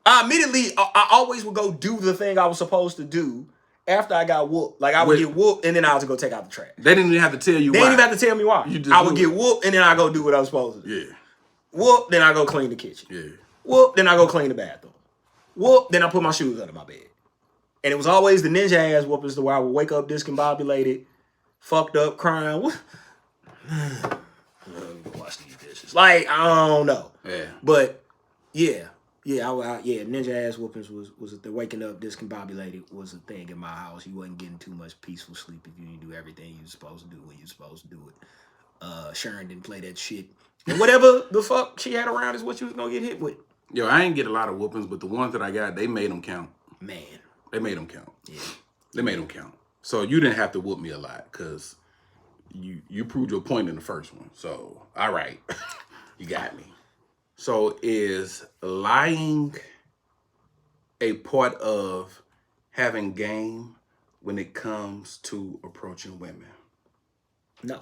I always would go do the thing I was supposed to do after I got whooped. Like, I would get whooped and then I was going to go take out the trash. They didn't even have to tell you why. They didn't even have to tell me why. I would get whooped and then I go do what I was supposed to do. Yeah. Whoop, then I go clean the kitchen. Yeah. Whoop, then I go clean the bathroom. Whoop, then I put my shoes under my bed. And it was always the ninja ass whoopers to where I would wake up discombobulated, fucked up, crying. What? Wash these dishes. Like, I don't know. Yeah. But yeah, ninja ass whoopings was the waking up discombobulated was a thing in my house. You wasn't getting too much peaceful sleep if you didn't do everything you were supposed to do when you were supposed to do it. Sharon didn't play that shit. And whatever the fuck she had around is what you was gonna get hit with. Yo, I ain't get a lot of whoopings, but the ones that I got, they made them count. Man. They made them count. Yeah. They made them count. So you didn't have to whoop me a lot because you proved your point in the first one. So, all right. You got me. So is lying a part of having game when it comes to approaching women? No.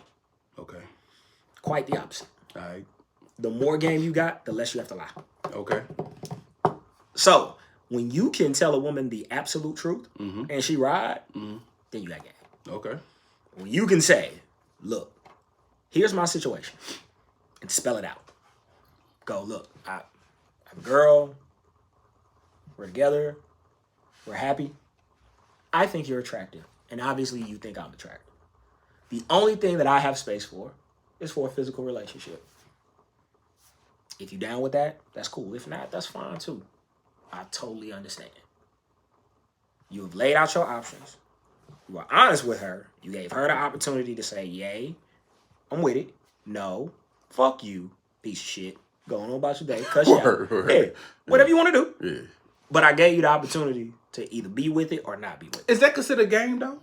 Okay. Quite the opposite. All right. The more game you got, the less you have to lie. Okay. So, when you can tell a woman the absolute truth and she ride, then you got game. Okay. When you can say, look, here's my situation, and spell it out. Go, look, I'm a girl, we're together, we're happy. I think you're attractive, and obviously you think I'm attractive. The only thing that I have space for is for a physical relationship. If you down with that, that's cool. If not, that's fine too. I totally understand. You have laid out your options. You were honest with her. You gave her the opportunity to say, yay, I'm with it. No, fuck you, piece of shit. Go on about your day. Cuss you out. Yeah, whatever you want to do. Yeah. But I gave you the opportunity to either be with it or not be with it. Is that considered game though?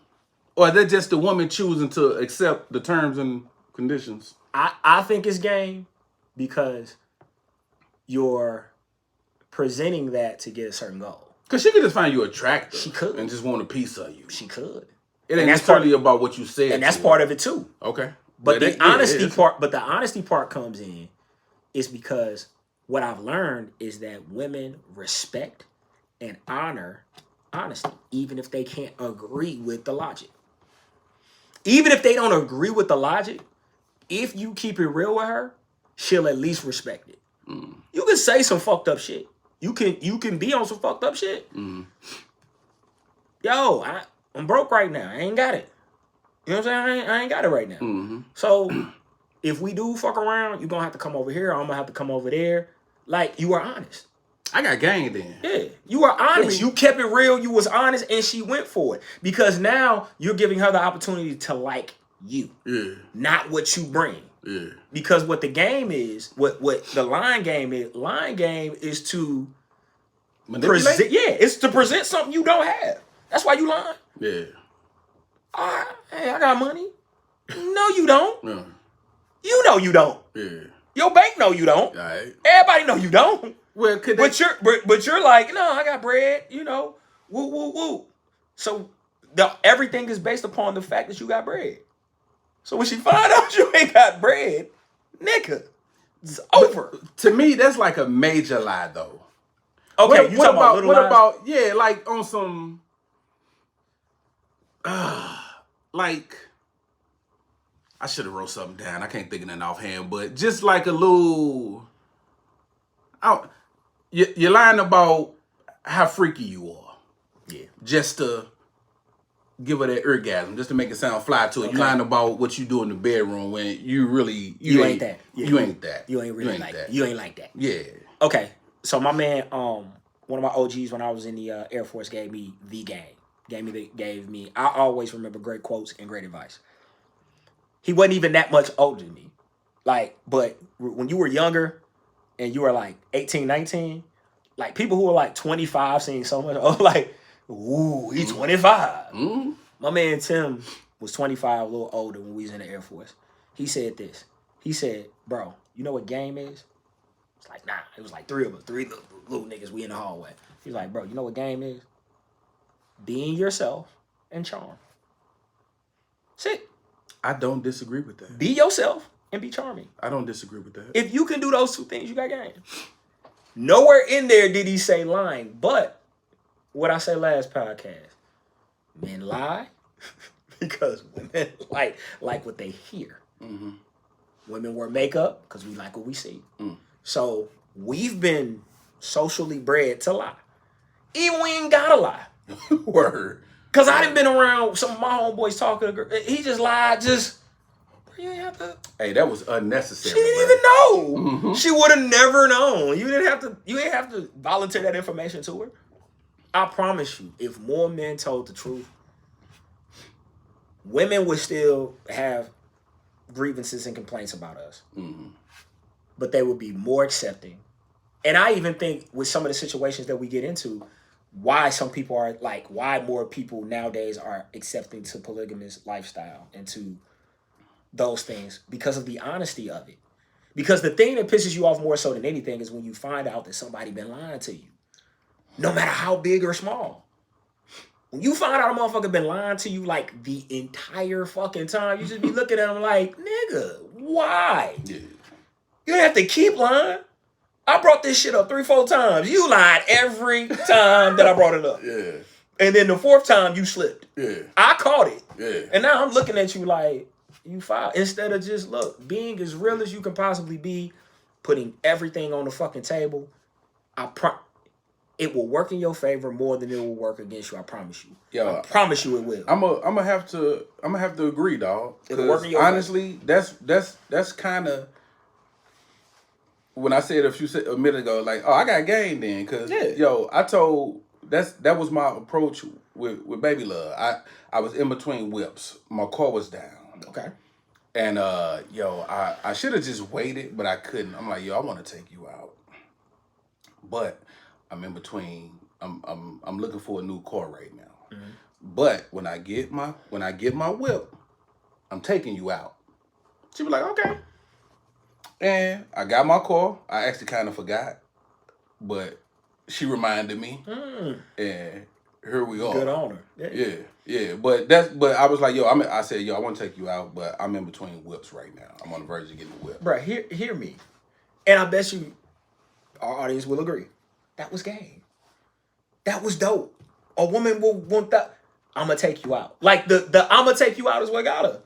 Or is that just the woman choosing to accept the terms and conditions? I think it's game because you're presenting that to get a certain goal. Because she could just find you attractive. She could. And just want a piece of you. She could. It ain't necessarily about what you said. And that's part of it too. Okay. But the honesty part comes in is because what I've learned is that women respect and honor honesty, even if they can't agree with the logic. Even if they don't agree with the logic, if you keep it real with her, she'll at least respect it. You can say some fucked up shit. You can be on some fucked up shit. Yo, I'm broke right now. I ain't got it. You know what I'm saying? I ain't got it right now. So if we do fuck around, you're gonna have to come over here. I'm gonna have to come over there. Like, you are honest. I got game then. Yeah, you are honest. You kept it real. You was honest, and she went for it because now you're giving her the opportunity to like you, not what you bring. Yeah. Because what the game is, what the line game is to present. Yeah, it's to present something you don't have. That's why you lying. Yeah. Hey, I got money. No, you don't. Yeah. You know you don't. Yeah. Your bank know you don't. All right. Everybody know you don't. Well, but you're like, no, I got bread. You know, woo woo woo. So everything is based upon the fact that you got bread. So when she find out you ain't got bread, nigga, it's over. To me, that's like a major lie, though. Okay, what about yeah, like on some, like, I should have wrote something down. I can't think of nothing offhand, but just like a little, you're lying about how freaky you are. Yeah. Just to give her that orgasm just to make it sound fly to it. You lying about what you do in the bedroom when you really you ain't that. Yeah. You ain't that. You ain't really like that. You ain't like that. Yeah. Okay. So my man, one of my OGs when I was in the Air Force gave me the game. Gave me. I always remember great quotes and great advice. He wasn't even that much older than me. Like, but when you were younger and you were like 18, 19, like people who were like 25 seeing so much, like, ooh, he's 25. Mm-hmm. My man Tim was 25, a little older when we was in the Air Force. He said this. He said, bro, you know what game is? It's like, nah. It was like three little niggas, we in the hallway. He's like, bro, you know what game is? Being yourself and charm. That's it. I don't disagree with that. Be yourself and be charming. I don't disagree with that. If you can do those two things, you got game. Nowhere in there did he say lying, but what I said last podcast, men lie because women like what they hear. Mm-hmm. Women wear makeup because we like what we see. So we've been socially bred to lie. Even we ain't gotta lie. Word. Because I done been around some of my homeboys talking to girl. He just lied, you ain't have to. Hey, that was unnecessary. She didn't even know. Mm-hmm. She would have never known. You didn't have to volunteer that information to her. I promise you, if more men told the truth, women would still have grievances and complaints about us. Mm-hmm. But they would be more accepting. And I even think with some of the situations that we get into, why some people are like, why more people nowadays are accepting to polygamous lifestyle and to those things, because of the honesty of it. Because the thing that pisses you off more so than anything is when you find out that somebody been lying to you, no matter how big or small. When you find out a motherfucker been lying to you like the entire fucking time, you just be looking at them like, nigga, why? Yeah. You don't have to keep lying. I brought this shit up 3-4 times. You lied every time that I brought it up. Yeah. And then the 4th time you slipped. Yeah. I caught it. Yeah. And now I'm looking at you like, you filed. Instead of just, look, being as real as you can possibly be, putting everything on the fucking table, it will work in your favor more than it will work against you. I promise you. Yo, I promise you it will. I'm gonna have to agree, dog. It'll work in your honestly, favor. That's kind of when I said a minute ago, like, oh, I got game then, cause I told that was my approach with Baby Love. I was in between whips. My car was down. Okay. And I should have just waited, but I couldn't. I'm like, I want to take you out, but I'm in between. I'm looking for a new car right now. Mm-hmm. But when I get my whip, I'm taking you out. She was like, okay. And I got my car. I actually kind of forgot, but she reminded me, and here we are. Good on her. Yeah. But I was like, I said, I want to take you out, but I'm in between whips right now. I'm on the verge of getting a whip. Bro, hear me, and I bet you, our audience will agree. That was game. That was dope. A woman will want that. I'm gonna take you out. Like the I'm gonna take you out is what got her.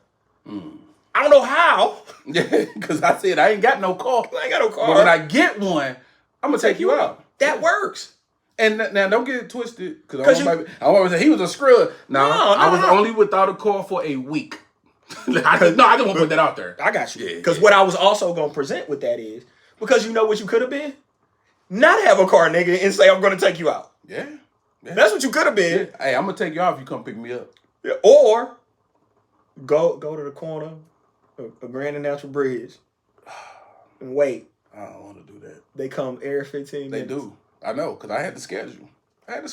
I don't know how. Yeah, because I said I ain't got no car. I ain't got no car. But when I get one, I'm gonna take you out. That works. And now don't get it twisted, because I always say he was a screw. No, I was only without a car for a week. I just want to put that out there. I got you. Because what I was also gonna present with that is, because you know what you could have been? Not have a car, nigga, and say I'm gonna take you out. Yeah. That's what you could have been. Yeah. Hey, I'm gonna take you out if you come pick me up. Yeah. Or go to the corner of Grand and Natural Bridge and wait. I don't want to do that. They come every 15 minutes. They do. I know, because I had the schedule. So I had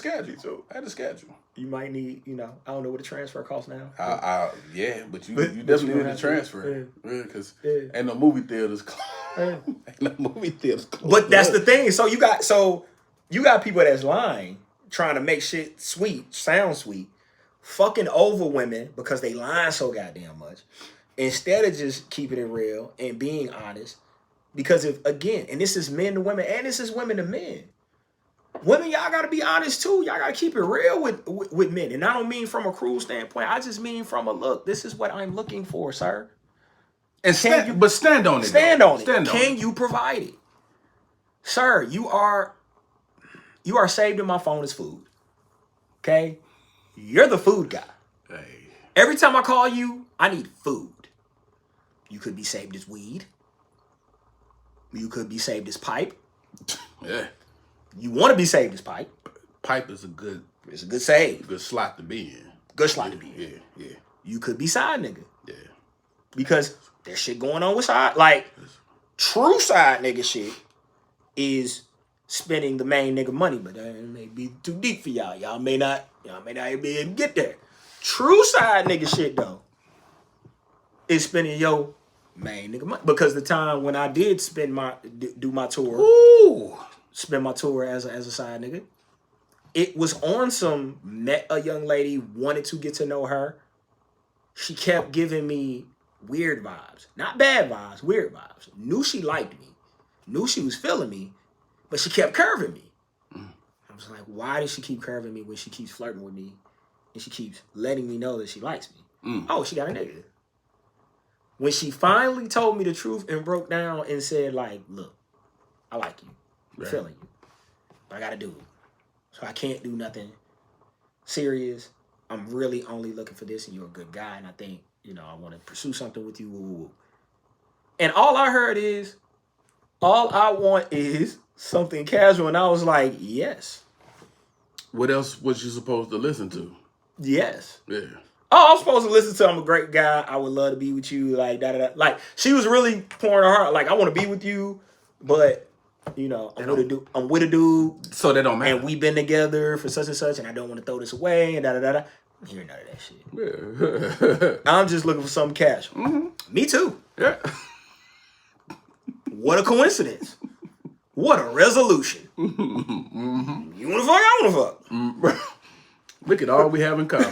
the schedule. You might need, I don't know what the transfer costs now. But you definitely need a transfer. Because ain't no movie theaters closed. Ain't no movie theaters closed. But that's the thing. So you got people that's lying, trying to make shit sound sweet, fucking over women because they lying so goddamn much, instead of just keeping it real and being honest. Because and this is men to women, and this is women to men. Women, y'all got to be honest too. Y'all got to keep it real with men. And I don't mean from a cruel standpoint. I just mean from a look. This is what I'm looking for, sir. And stand on it. Stand on it. Can you provide it? Sir, you are saved in my phone as food. Okay? You're the food guy. Hey. Every time I call you, I need food. You could be saved as weed. You could be saved as pipe. Yeah. You want to be saved as pipe. Pipe is a good... It's a good save. Good slot to be in. Good slot to be in. Yeah. You could be side nigga. Yeah. Because there's shit going on with side. Like, true side nigga shit is spending the main nigga money, but that may be too deep for y'all. Y'all may not be able to get there. True side nigga shit though is spending your main nigga money. Because the time when I did spend do my tour, spend my tour as a side nigga, it was on some met a young lady, wanted to get to know her. She kept giving me weird vibes. Not bad vibes, weird vibes. Knew she liked me. Knew she was feeling me, but she kept curving me. I was like, why does she keep curving me when she keeps flirting with me and she keeps letting me know that she likes me? Oh, she got a nigga. When she finally told me the truth and broke down and said, like, look, I like you. I'm feeling you. But I got to do it. So I can't do nothing serious. I'm really only looking for this and you're a good guy and I think, you know, I want to pursue something with you. Woo, woo, woo. And all I heard is, all I want is something casual. And I was like, yes. What else was you supposed to listen to? Yes. Yeah. Oh, I'm supposed to listen to I'm a great guy. I would love to be with you. Like, da da da. Like, she was really pouring her heart. Like, I want to be with you, but, you know, I'm with a dude. So that don't matter. And we've been together for such and such, and I don't want to throw this away, and da da da da. I'm hearing none of that shit. Yeah. I'm just looking for something casual. Mm-hmm. Me too. Yeah. What a coincidence. What a resolution. Mm-hmm. You want to fuck? I want to fuck. Mm-hmm. Look at all we have in common.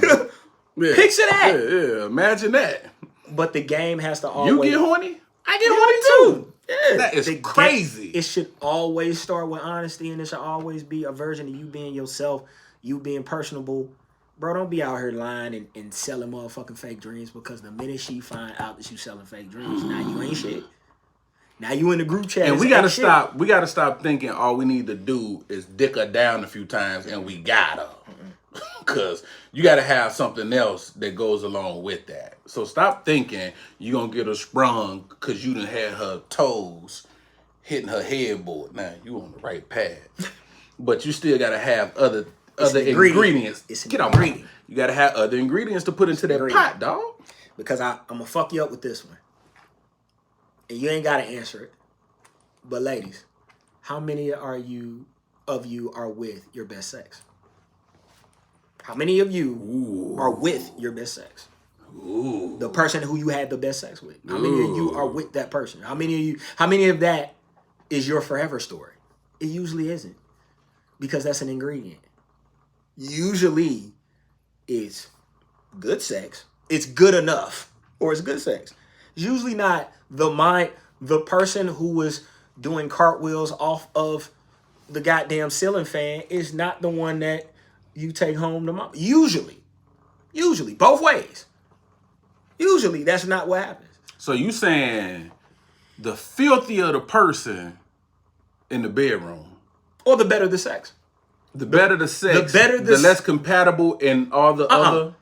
Yeah. Picture that. Yeah. Imagine that. But the game has to always... You get horny? I get horny too. Yeah. That is crazy. It should always start with honesty, and it should always be a version of you being yourself, you being personable. Bro, don't be out here lying and selling motherfucking fake dreams, because the minute she find out that you selling fake dreams, now you ain't shit. Now you in the group chat. And we gotta stop. We gotta stop thinking all we need to do is dick her down a few times and we got her. Cause you gotta have something else that goes along with that. So stop thinking you gonna get her sprung cause you done had her toes hitting her headboard. Now you on the right path, but you still gotta have other ingredients. It's an Get on ingredient. You gotta have other ingredients to put into that pot, dog. Because I'm gonna fuck you up with this one. And you ain't gotta answer it. But ladies, how many of you are with your best sex? How many of you are with your best sex? Ooh. The person who you had the best sex with. How many of you are with that person? How many of that is your forever story? It usually isn't. Because that's an ingredient. Usually it's good sex. It's good enough. Or it's good sex. It's usually not the person who was doing cartwheels off of the goddamn ceiling fan is not the one that you take home to mom. Usually, both ways. Usually, that's not what happens. So you saying the filthier the person in the bedroom, or the better the sex, the better the sex, the less compatible and all the other.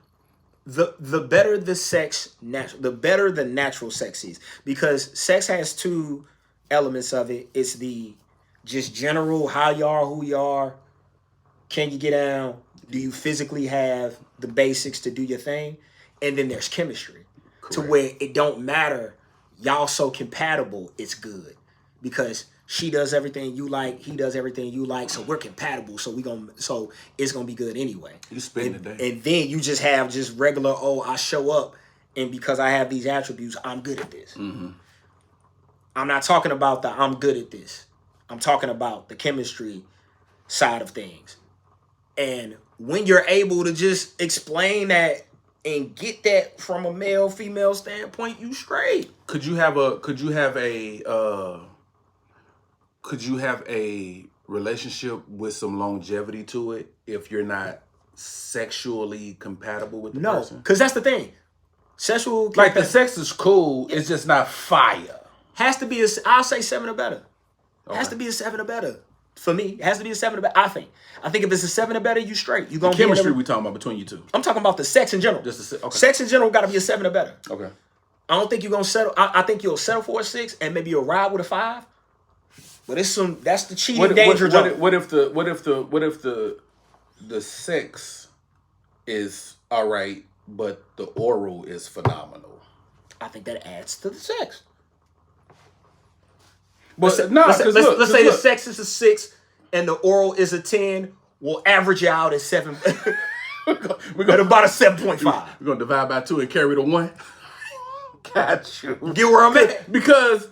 The better the sex, the better the natural sex is, because sex has two elements of it. It's the just general how you are, who you are. Can you get down? Do you physically have the basics to do your thing? And then there's chemistry. Correct. To where it don't matter. Y'all so compatible, it's good. Because she does everything you like, he does everything you like, so we're compatible. So it's gonna be good anyway. You spend the day. And then you just have just regular, I show up, and because I have these attributes, I'm good at this. Mm-hmm. I'm not talking about the I'm good at this. I'm talking about the chemistry side of things. And when you're able to just explain that and get that from a male female standpoint, you straight. Could you have a relationship with some longevity to it if you're not sexually compatible with the person? No, because that's the thing. The sex is cool. Yeah. It's just not fire. Has to be I'll say 7 or better. Okay. Has to be a 7 or better. For me, it has to be a 7 or better. I think if it's a 7 or better, you straight. You gonna the chemistry we talking about between you two. I'm talking about the sex in general. Okay. Sex in general got to be a 7 or better. Okay. I don't think you're gonna settle. I think you'll settle for a 6, and maybe you'll ride with a 5. But that's the cheating danger zone. What if the sex is all right, but the oral is phenomenal? I think that adds to the sex. But let's say the sex is a 6 and the oral is a 10. We'll average it out at 7. We're gonna about a 7.5. We're gonna divide by 2 and carry the 1. Got you. Get where I'm at? Because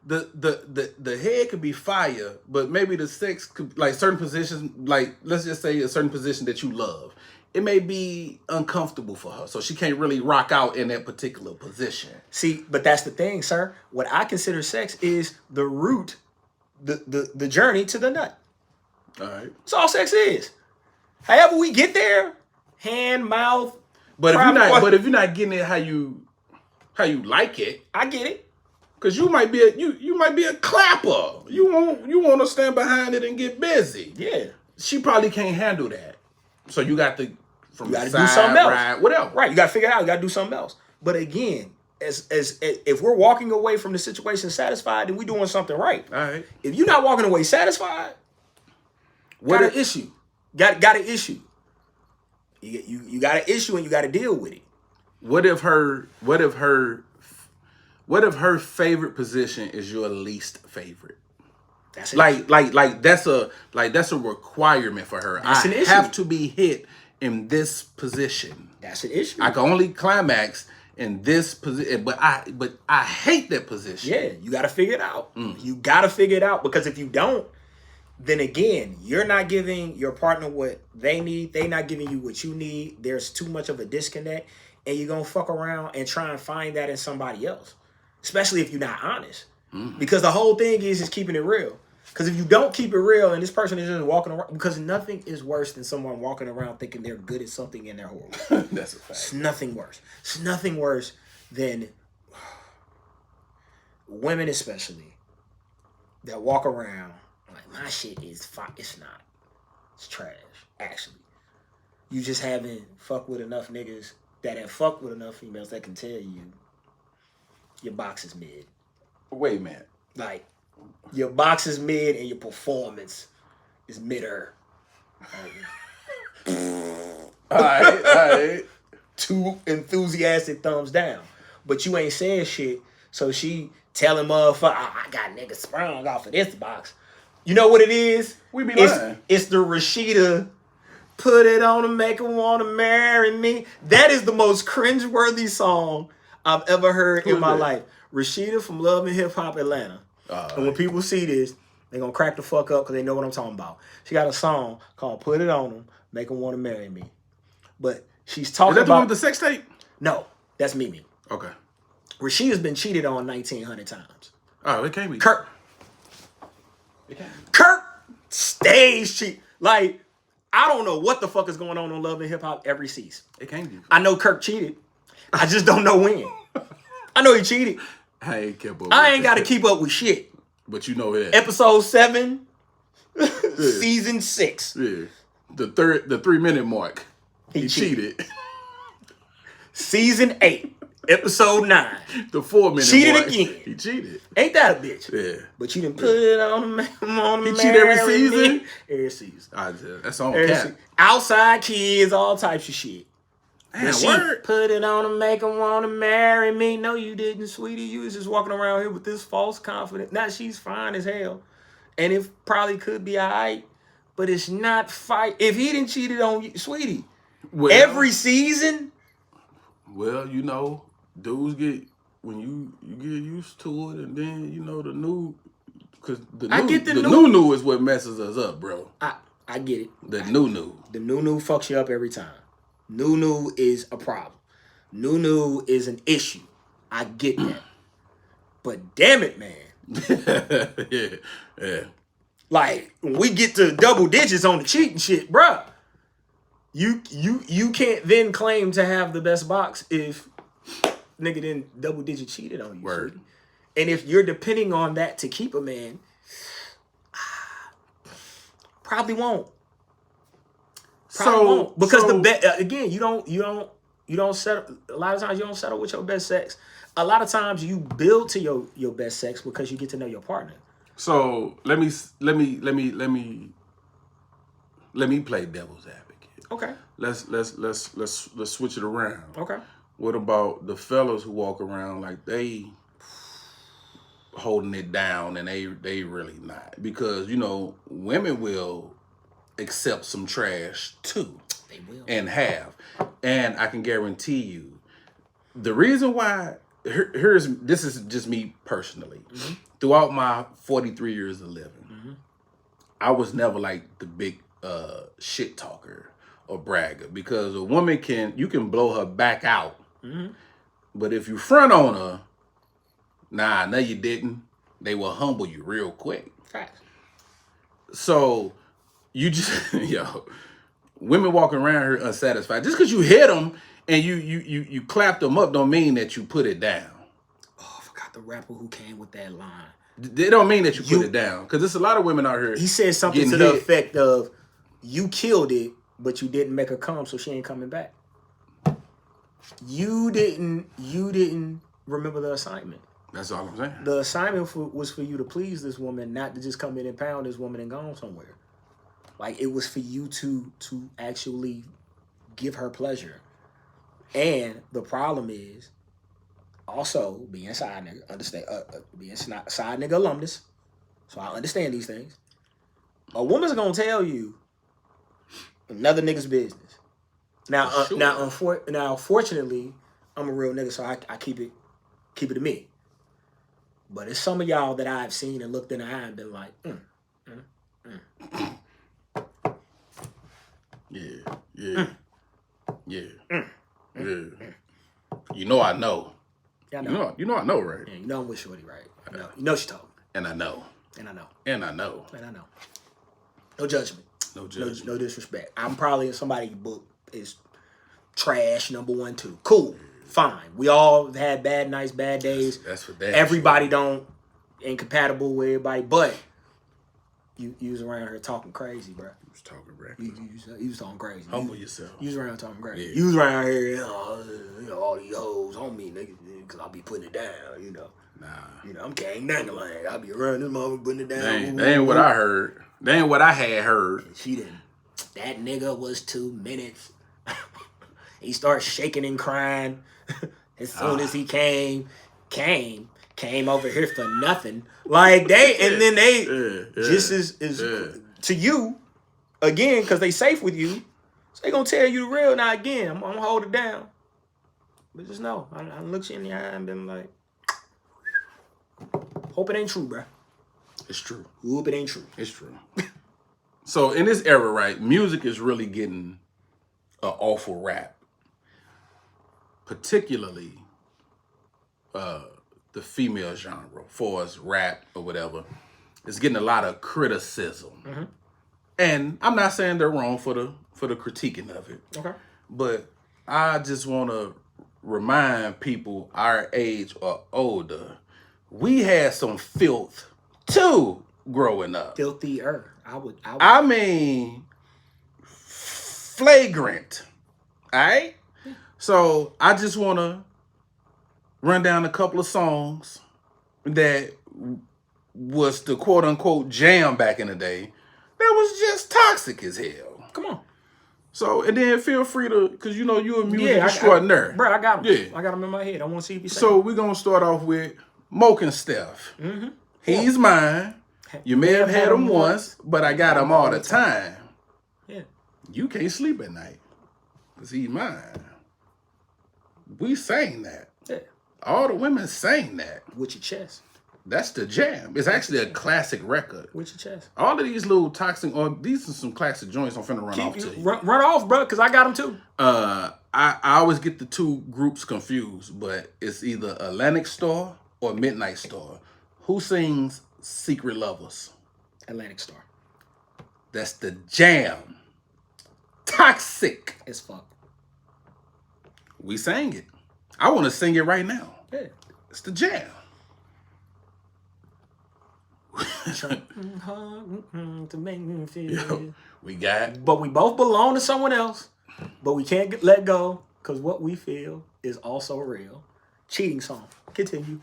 the head could be fire, but maybe the sex could, like certain positions, like let's just say a certain position that you love, it may be uncomfortable for her, so she can't really rock out in that particular position. See, but that's the thing, sir. What I consider sex is the route, the journey to the nut. All right. That's all sex is. However we get there, hand, mouth. But if you're not getting it how you like it, I get it. Cause you might be a clapper. You want to stand behind it and get busy. Yeah. She probably can't handle that. So you got to do something else. Ride, whatever. Right. You got to figure it out. You got to do something else. But again, as if we're walking away from the situation satisfied, then we're doing something right. All right. If you're not walking away satisfied, got an issue. Got an issue. You got an issue and you got to deal with it. What if her favorite position is your least favorite? That's like that's a requirement for her. That's an issue. I have to be hit in this position. That's an issue. I can only climax in this position, but I hate that position. Yeah, you got to figure it out. You got to figure it out, because if you don't, then again, you're not giving your partner what they need. They're not giving you what you need. There's too much of a disconnect, and you're going to fuck around and try and find that in somebody else, especially if you're not honest. Because the whole thing is keeping it real. Because if you don't keep it real and this person is just walking around, because nothing is worse than someone walking around thinking they're good at something and they're horrible. That's a fact. It's nothing worse. It's nothing worse than women, especially, that walk around like, my shit is fine. It's not. It's trash, actually. You just haven't fucked with enough niggas that have fucked with enough females that can tell you your box is mid. Wait a minute. Like, your box is mid and your performance is mid-er. All right. 2 enthusiastic thumbs down. But you ain't saying shit, so she telling motherfucker, I got niggas sprung off of this box. You know what it is? We be lying. It's the Rashida, put it on and make her want to marry me. That is the most cringeworthy song I've ever heard in my life. Rashida from Love and Hip Hop Atlanta. And when people see this, they're going to crack the fuck up because they know what I'm talking about. She got a song called Put It On Them, Make Them Want to Marry Me. But she's talking about... Is that the one with the sex tape? No, that's Mimi. Okay. Rashida's been cheated on 1,900 times. Oh, it can't be. Kirk stays cheat. Like, I don't know what the fuck is going on Love and Hip Hop every season. It can't be. I know Kirk cheated. I just don't know when. I know he cheated. I ain't got to keep up with shit. But you know that. Episode 7, season 6. Yeah. The 3-minute mark. He cheated. Season 8, episode 9. The 4-minute cheated mark. Again. He cheated. Ain't that a bitch? Yeah. But you didn't put it on him. He cheated every season? Every season. That's on cat. Outside kids, all types of shit. Man, word. Put it on and make them want to marry me. No, you didn't, sweetie. You was just walking around here with this false confidence. Now, she's fine as hell. And it probably could be all right, but it's not fight. If he didn't cheated on you, sweetie, every season? Well, you know, dudes when you get used to it, and then, you know, the new, because the new is what messes us up, bro. I get it. The new. The new fucks you up every time. New is a problem. New is an issue. I get that. But damn it, man. Yeah. Like, when we get to double digits on the cheating shit, bruh, you can't then claim to have the best box if nigga then double digit cheated on you. Word. And if you're depending on that to keep a man, probably won't. Probably won't. Because again, you don't settle. A lot of times you don't settle with your best sex. A lot of times you build to your best sex because you get to know your partner. So let me play devil's advocate. Okay. Let's switch it around. Okay. What about the fellas who walk around like they holding it down and they really not? Because women will accept some trash too. They will. And have. And I can guarantee you the reason why this is just me personally. Mm-hmm. Throughout my 43 years of living, mm-hmm. I was never like the big shit talker or bragger, because a woman you can blow her back out. Mm-hmm. But if you front on her, no you didn't. They will humble you real quick. Facts. So you just women walking around here unsatisfied. Just because you hit them and you clap them up don't mean that you put it down. Oh, I forgot the rapper who came with that line. They don't mean that you put it down, because there's a lot of women out here. He said something to the effect of, "You killed it, but you didn't make her come, so she ain't coming back." You didn't remember the assignment. That's all I'm saying. The assignment was for you to please this woman, not to just come in and pound this woman and go on somewhere. Like, it was for you to actually give her pleasure. And the problem is, also being a side nigga, understand, being a side nigga alumnus, so I understand these things. A woman's gonna tell you another nigga's business. Now, fortunately, I'm a real nigga, so I keep it to me. But it's some of y'all that I've seen and looked in the eye and been like, Yeah. You know I know. Yeah, I know. You know I know, right? Yeah, you know I'm with Shorty, right? You know she told me. And I know. No judgment. No disrespect. I'm probably in somebody's book is trash #1, 2. Cool. Fine. We all had bad nights, bad days. That's for that. Everybody ain't compatible with everybody, but you was around here talking crazy, bro. You was talking crazy. You was talking crazy. Humble yourself. You was around talking crazy. Yeah. You was around here, all these hoes on me, nigga, because I'll be putting it down, Nah. I'm King Dangling. I'll be around this motherfucker putting it down. That ain't what I heard. That ain't what I had heard. She didn't. That nigga was 2 minutes. He started shaking and crying as soon as he came over here for nothing. Like they just is to you again, because they safe with you. So they gonna tell you the real. Now again, I'm gonna hold it down. But just know, I looked you in the eye and been like, hope it ain't true, bro. It's true. Hope it ain't true. It's true. So in this era, right, music is really getting an awful rap. Particularly the female genre, for us rap or whatever, is getting a lot of criticism. Mm-hmm. And I'm not saying they're wrong for the critiquing of it. Okay. But I just want to remind people our age or older, we had some filth too growing up. Filthier. I mean, flagrant. All right? Yeah. So I just want to run down a couple of songs that was the quote unquote jam back in the day that was just toxic as hell. Come on. So, and then feel free to, because you're a music extraordinaire. Bro, I got them. Yeah. I got them in my head. I want to see if you say So we're going to start off with Moke and Steph. Mm-hmm. He's mine. You may have had him once, but I got him all the time. Yeah. You can't sleep at night because he's mine. We sang that. Yeah. All the women sang that. With your chest. That's the jam. It's actually a classic record. With your chest. All of these little toxic, these are some classic joints I'm finna run off to you. Run off, bro, because I got them too. I always get the two groups confused, but it's either Atlantic Star or Midnight Star. Who sings Secret Lovers? Atlantic Star. That's the jam. Toxic as fuck. We sang it. I want to sing it right now. Yeah. It's the jam. To make me feel. Yo, we got. But we both belong to someone else. But we can't let go because what we feel is also real. Cheating song. Continue.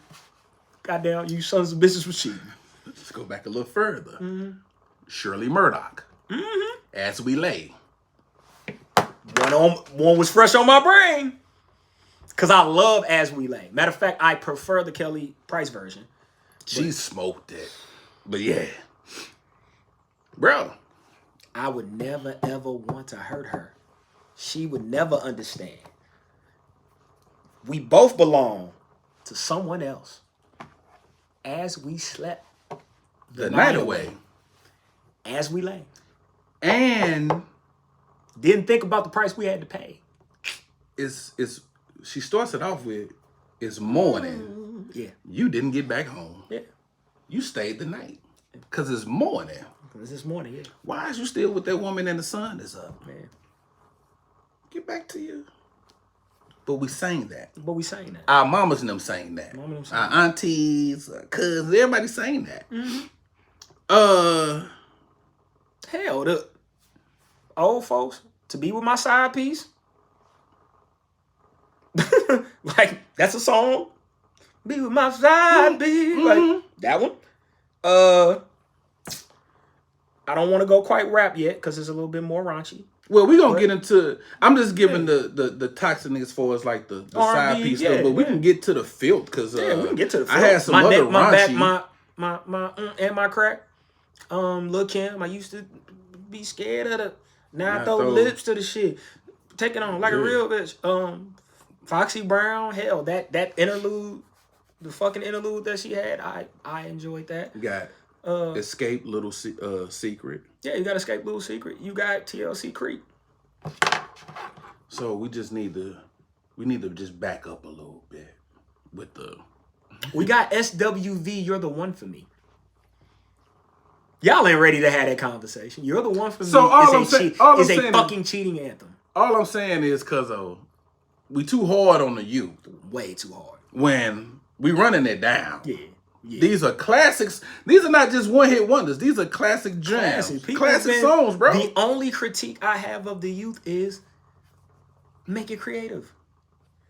Goddamn, you sons of bitches was cheating. Let's go back a little further. Shirley Murdoch. As We Lay. One was fresh on my brain. Because I love As We Lay. Matter of fact, I prefer the Kelly Price version. She smoked it. But yeah. Bro. I would never, ever want to hurt her. She would never understand. We both belong to someone else. As we slept The night away. As we lay. And didn't think about the price we had to pay. It's she starts it off with, it's morning. Yeah. You didn't get back home. Yeah. You stayed the night. Because it's morning. Because it's morning, yeah. Why is you still with that woman and the sun is up? Man. Get back to you. But we sang that. Our mamas and them sang that. Our aunties, our cousins, everybody sang that. Hell, the old folks, to be with my side piece. Like, that's a song. Be with my side piece. Like, that one. I don't want to go quite rap yet because it's a little bit more raunchy. Well, we're going to get into... I'm just giving the toxic niggas for us, like the side piece stuff, but we can get to the filth, because... we can get to the filth. I had some other raunchy... my crack. Lil' Kim, I used to be scared of the... Now I throw lips to the shit. Take it on like a real bitch. Foxy Brown, hell, that interlude, the fucking interlude that she had, I enjoyed that. You got Escape Little Secret. Yeah, you got Escape Little Secret. You got TLC Creek. So we need to just back up a little bit with the... We got SWV, You're the One for Me. Y'all ain't ready to have that conversation. You're the One for Me is a fucking cheating anthem. All I'm saying is, Cuzzo, we too hard on the youth. Way too hard. When we running it down. Yeah. These are classics. These are not just one-hit wonders. These are classic jams. Classic songs, bro. The only critique I have of the youth is make it creative.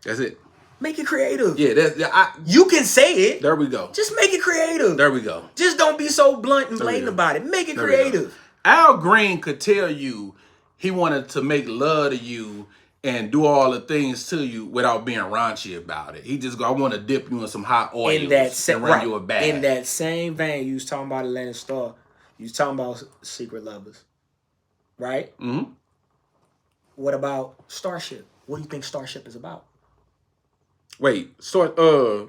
That's it. Make it creative. Yeah, you can say it. There we go. Just make it creative. There we go. Just don't be so blunt and blatant about it. Make it creative. Al Green could tell you he wanted to make love to you and do all the things to you without being raunchy about it. He just go, I want to dip you in some hot oil and run you a bath. In that same vein, you was talking about Atlantic Star. You was talking about Secret Lovers. Right? Mm-hmm. What about Starship? What do you think Starship is about? Wait,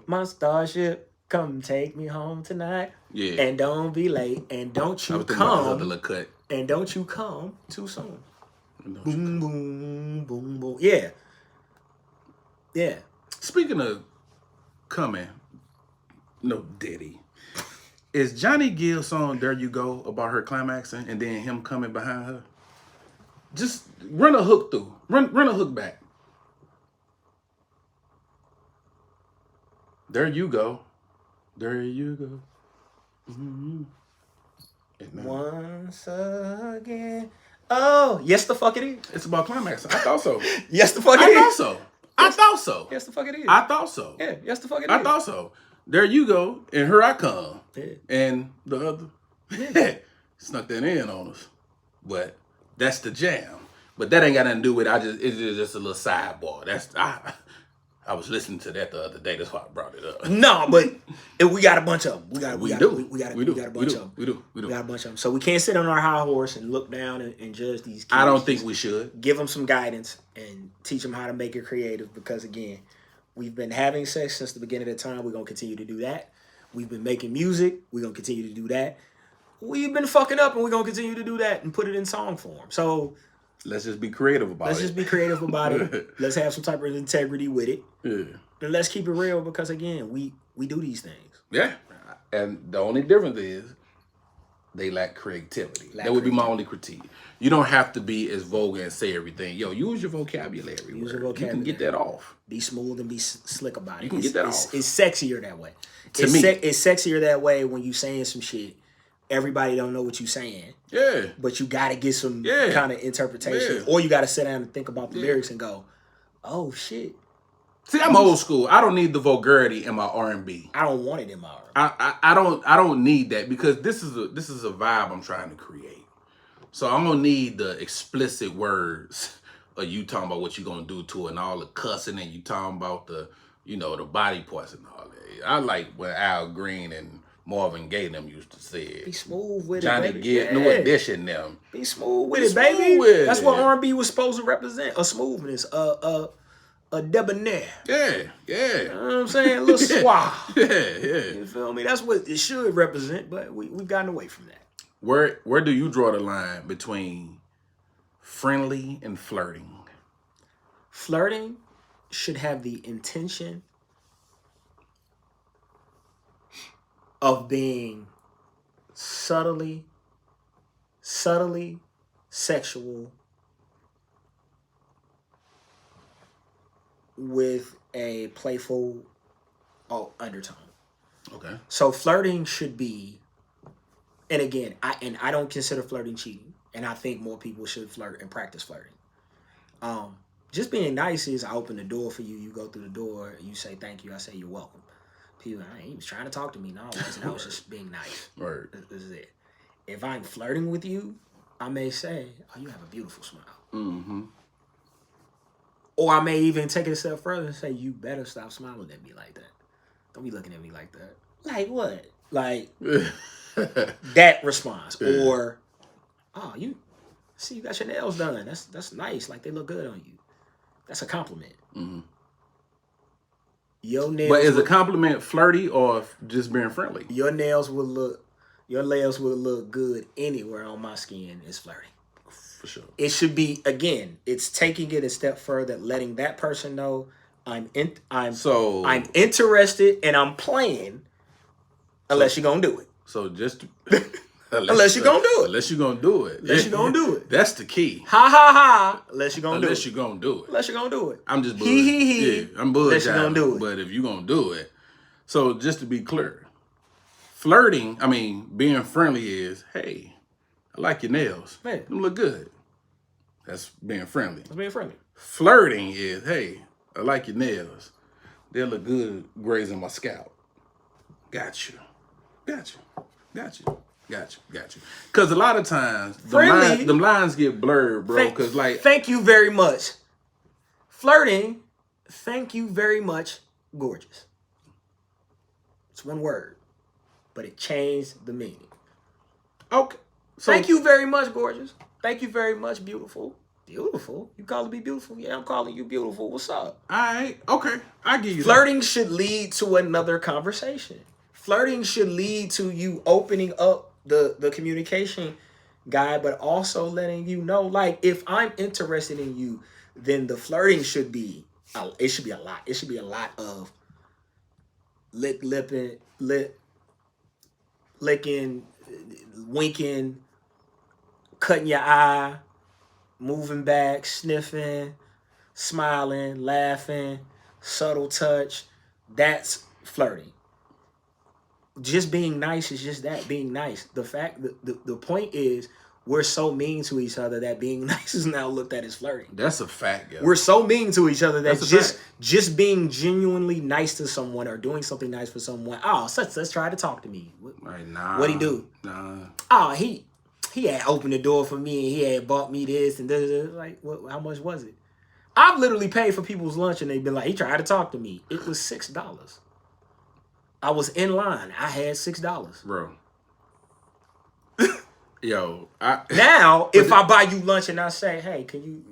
my Starship, come take me home tonight. Yeah. And don't be late. And don't you come. And don't you come too soon. Boom, boom, boom, boom. Yeah. Yeah. Speaking of coming, no Diddy. Is Johnny Gill's song There You Go about her climaxing and then him coming behind her? Just run a hook through. Run a hook back. There you go. There you go. Mm-hmm. Once again. Oh, yes the fuck it is. It's about climax. I thought so. Yes the fuck it is. I thought so. Yes the fuck it is. I thought so. Yeah, yes the fuck it is. I thought so. There you go. And here I come. Yeah. And the other. Snuck that in on us. But that's the jam. But that ain't got nothing to do with it. It's just a little sidebar. I was listening to that the other day. That's why I brought it up. No, but we got a bunch of them. We got a bunch of them. We do. We got a bunch of them. So we can't sit on our high horse and look down and judge these kids. I don't think we should. Give them some guidance and teach them how to make it creative, because, again, we've been having sex since the beginning of the time. We're going to continue to do that. We've been making music. We're going to continue to do that. We've been fucking up, and we're going to continue to do that and put it in song form. So... let's just be creative about it. Let's just be creative about it. Let's have some type of integrity with it. Yeah. And let's keep it real, because, again, we do these things. Yeah. And the only difference is they lack creativity. That would be my only critique. You don't have to be as vulgar and say everything. Yo, use your vocabulary. Use your vocabulary. You can get that off. Be smooth and be slick about it. You can get that off. It's sexier that way. To me. It's sexier that way when you saying some shit everybody don't know what you're saying. Yeah. But you got to get some kind of interpretation. Yeah. Or you got to sit down and think about the lyrics and go, oh, shit. See, I'm old school. I don't need the vulgarity in my R&B. I don't want it in my R&B. I don't need that because this is a vibe I'm trying to create. So I'm gonna need the explicit words of you talking about what you gonna do to it and all the cussing and you talking about the body parts and all that. I like when Al Green and Marvin Gaye them used to say it. Be smooth with Johnny it, baby. Gibb, New Edition them. Be smooth with it, baby. That's what R&B was supposed to represent. A smoothness, a debonair. Yeah. You know what I'm saying? A little suave. Yeah. You feel me? That's what it should represent, but we've gotten away from that. Where do you draw the line between friendly and flirting? Flirting should have the intention of being subtly sexual with a playful undertone. Okay. So flirting should be, and again, I don't consider flirting cheating, and I think more people should flirt and practice flirting. Just being nice is I open the door for you, you go through the door, you say thank you, I say you're welcome. People, he was trying to talk to me. No, I wasn't. I was just being nice. Right. This is it. If I'm flirting with you, I may say, oh, you have a beautiful smile. Mm-hmm. Or I may even take it a step further and say, you better stop smiling at me like that. Don't be looking at me like that. Like what? Like that response. Yeah. Or, oh, you got your nails done. That's nice. Like they look good on you. That's a compliment. Mm-hmm. But is a compliment flirty or just being friendly? Your nails will look good anywhere on my skin is flirty. For sure. It should be, again, it's taking it a step further, letting that person know I'm interested and I'm playing unless you're going to do it. So just unless you're going to do it. Unless you're going to do it. Unless you're going to do it. That's the key. Ha ha ha. Unless you're going to do it. Unless you're going to do it. Unless you're going to do it. I'm just bullshit. Yeah, I'm bullshit. Unless you're going to do it. But if you're going to do it. So just to be clear, flirting, being friendly is, hey, I like your nails. Man. Them look good. That's being friendly. That's being friendly. Flirting is, hey, I like your nails. They look good grazing my scalp. Got you. Because a lot of times, the lines get blurred, bro. Thank you very much. Flirting, thank you very much, gorgeous. It's one word, but it changed the meaning. Okay. So, thank you very much, gorgeous. Thank you very much, beautiful. Beautiful? You calling me beautiful? Yeah, I'm calling you beautiful. What's up? All right. Okay. I give you Flirting should lead to another conversation. Flirting should lead to you opening up the communication guide, but also letting you know, like, if I'm interested in you, then the flirting should be a lot. It should be a lot of licking, winking, cutting your eye, moving back, sniffing, smiling, laughing, subtle touch. That's flirting. Just being nice is just that, being nice. The point is, we're so mean to each other that being nice is now looked at as flirting. That's a fact, yo. We're so mean to each other that just being genuinely nice to someone or doing something nice for someone. Oh, let's try to talk to me. What'd he do? Nah. Oh, he had opened the door for me and he had bought me this and this. Like, how much was it? I've literally paid for people's lunch and they've been like, he tried to talk to me. It was $6. I was in line. I had $6. Bro. Yo. Now, if I buy you lunch and I say, hey,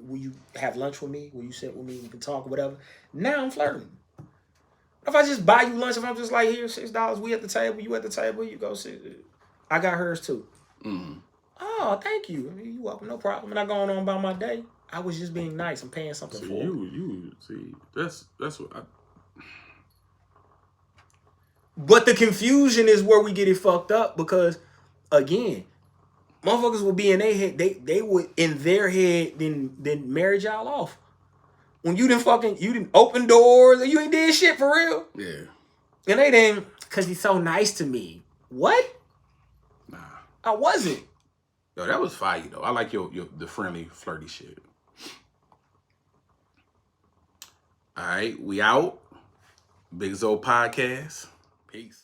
will you have lunch with me? Will you sit with me? We can talk or whatever. Now I'm flirting. If I just buy you lunch, if I'm just like, here, $6, we at the table, you at the table, you go sit. I got hers too. Mm. Oh, thank you. You welcome, no problem. And I going on about my day. I was just being nice. I'm paying something for it. That's what But the confusion is where we get it fucked up because, again, motherfuckers will be in their head. They would in their head then marry y'all off. When you didn't open doors, you ain't did shit for real. Yeah. And they didn't, because he's so nice to me. What? Nah. I wasn't. Yo, that was fire though. I like the friendly, flirty shit. All right, we out. Big Zo Podcast. Peace.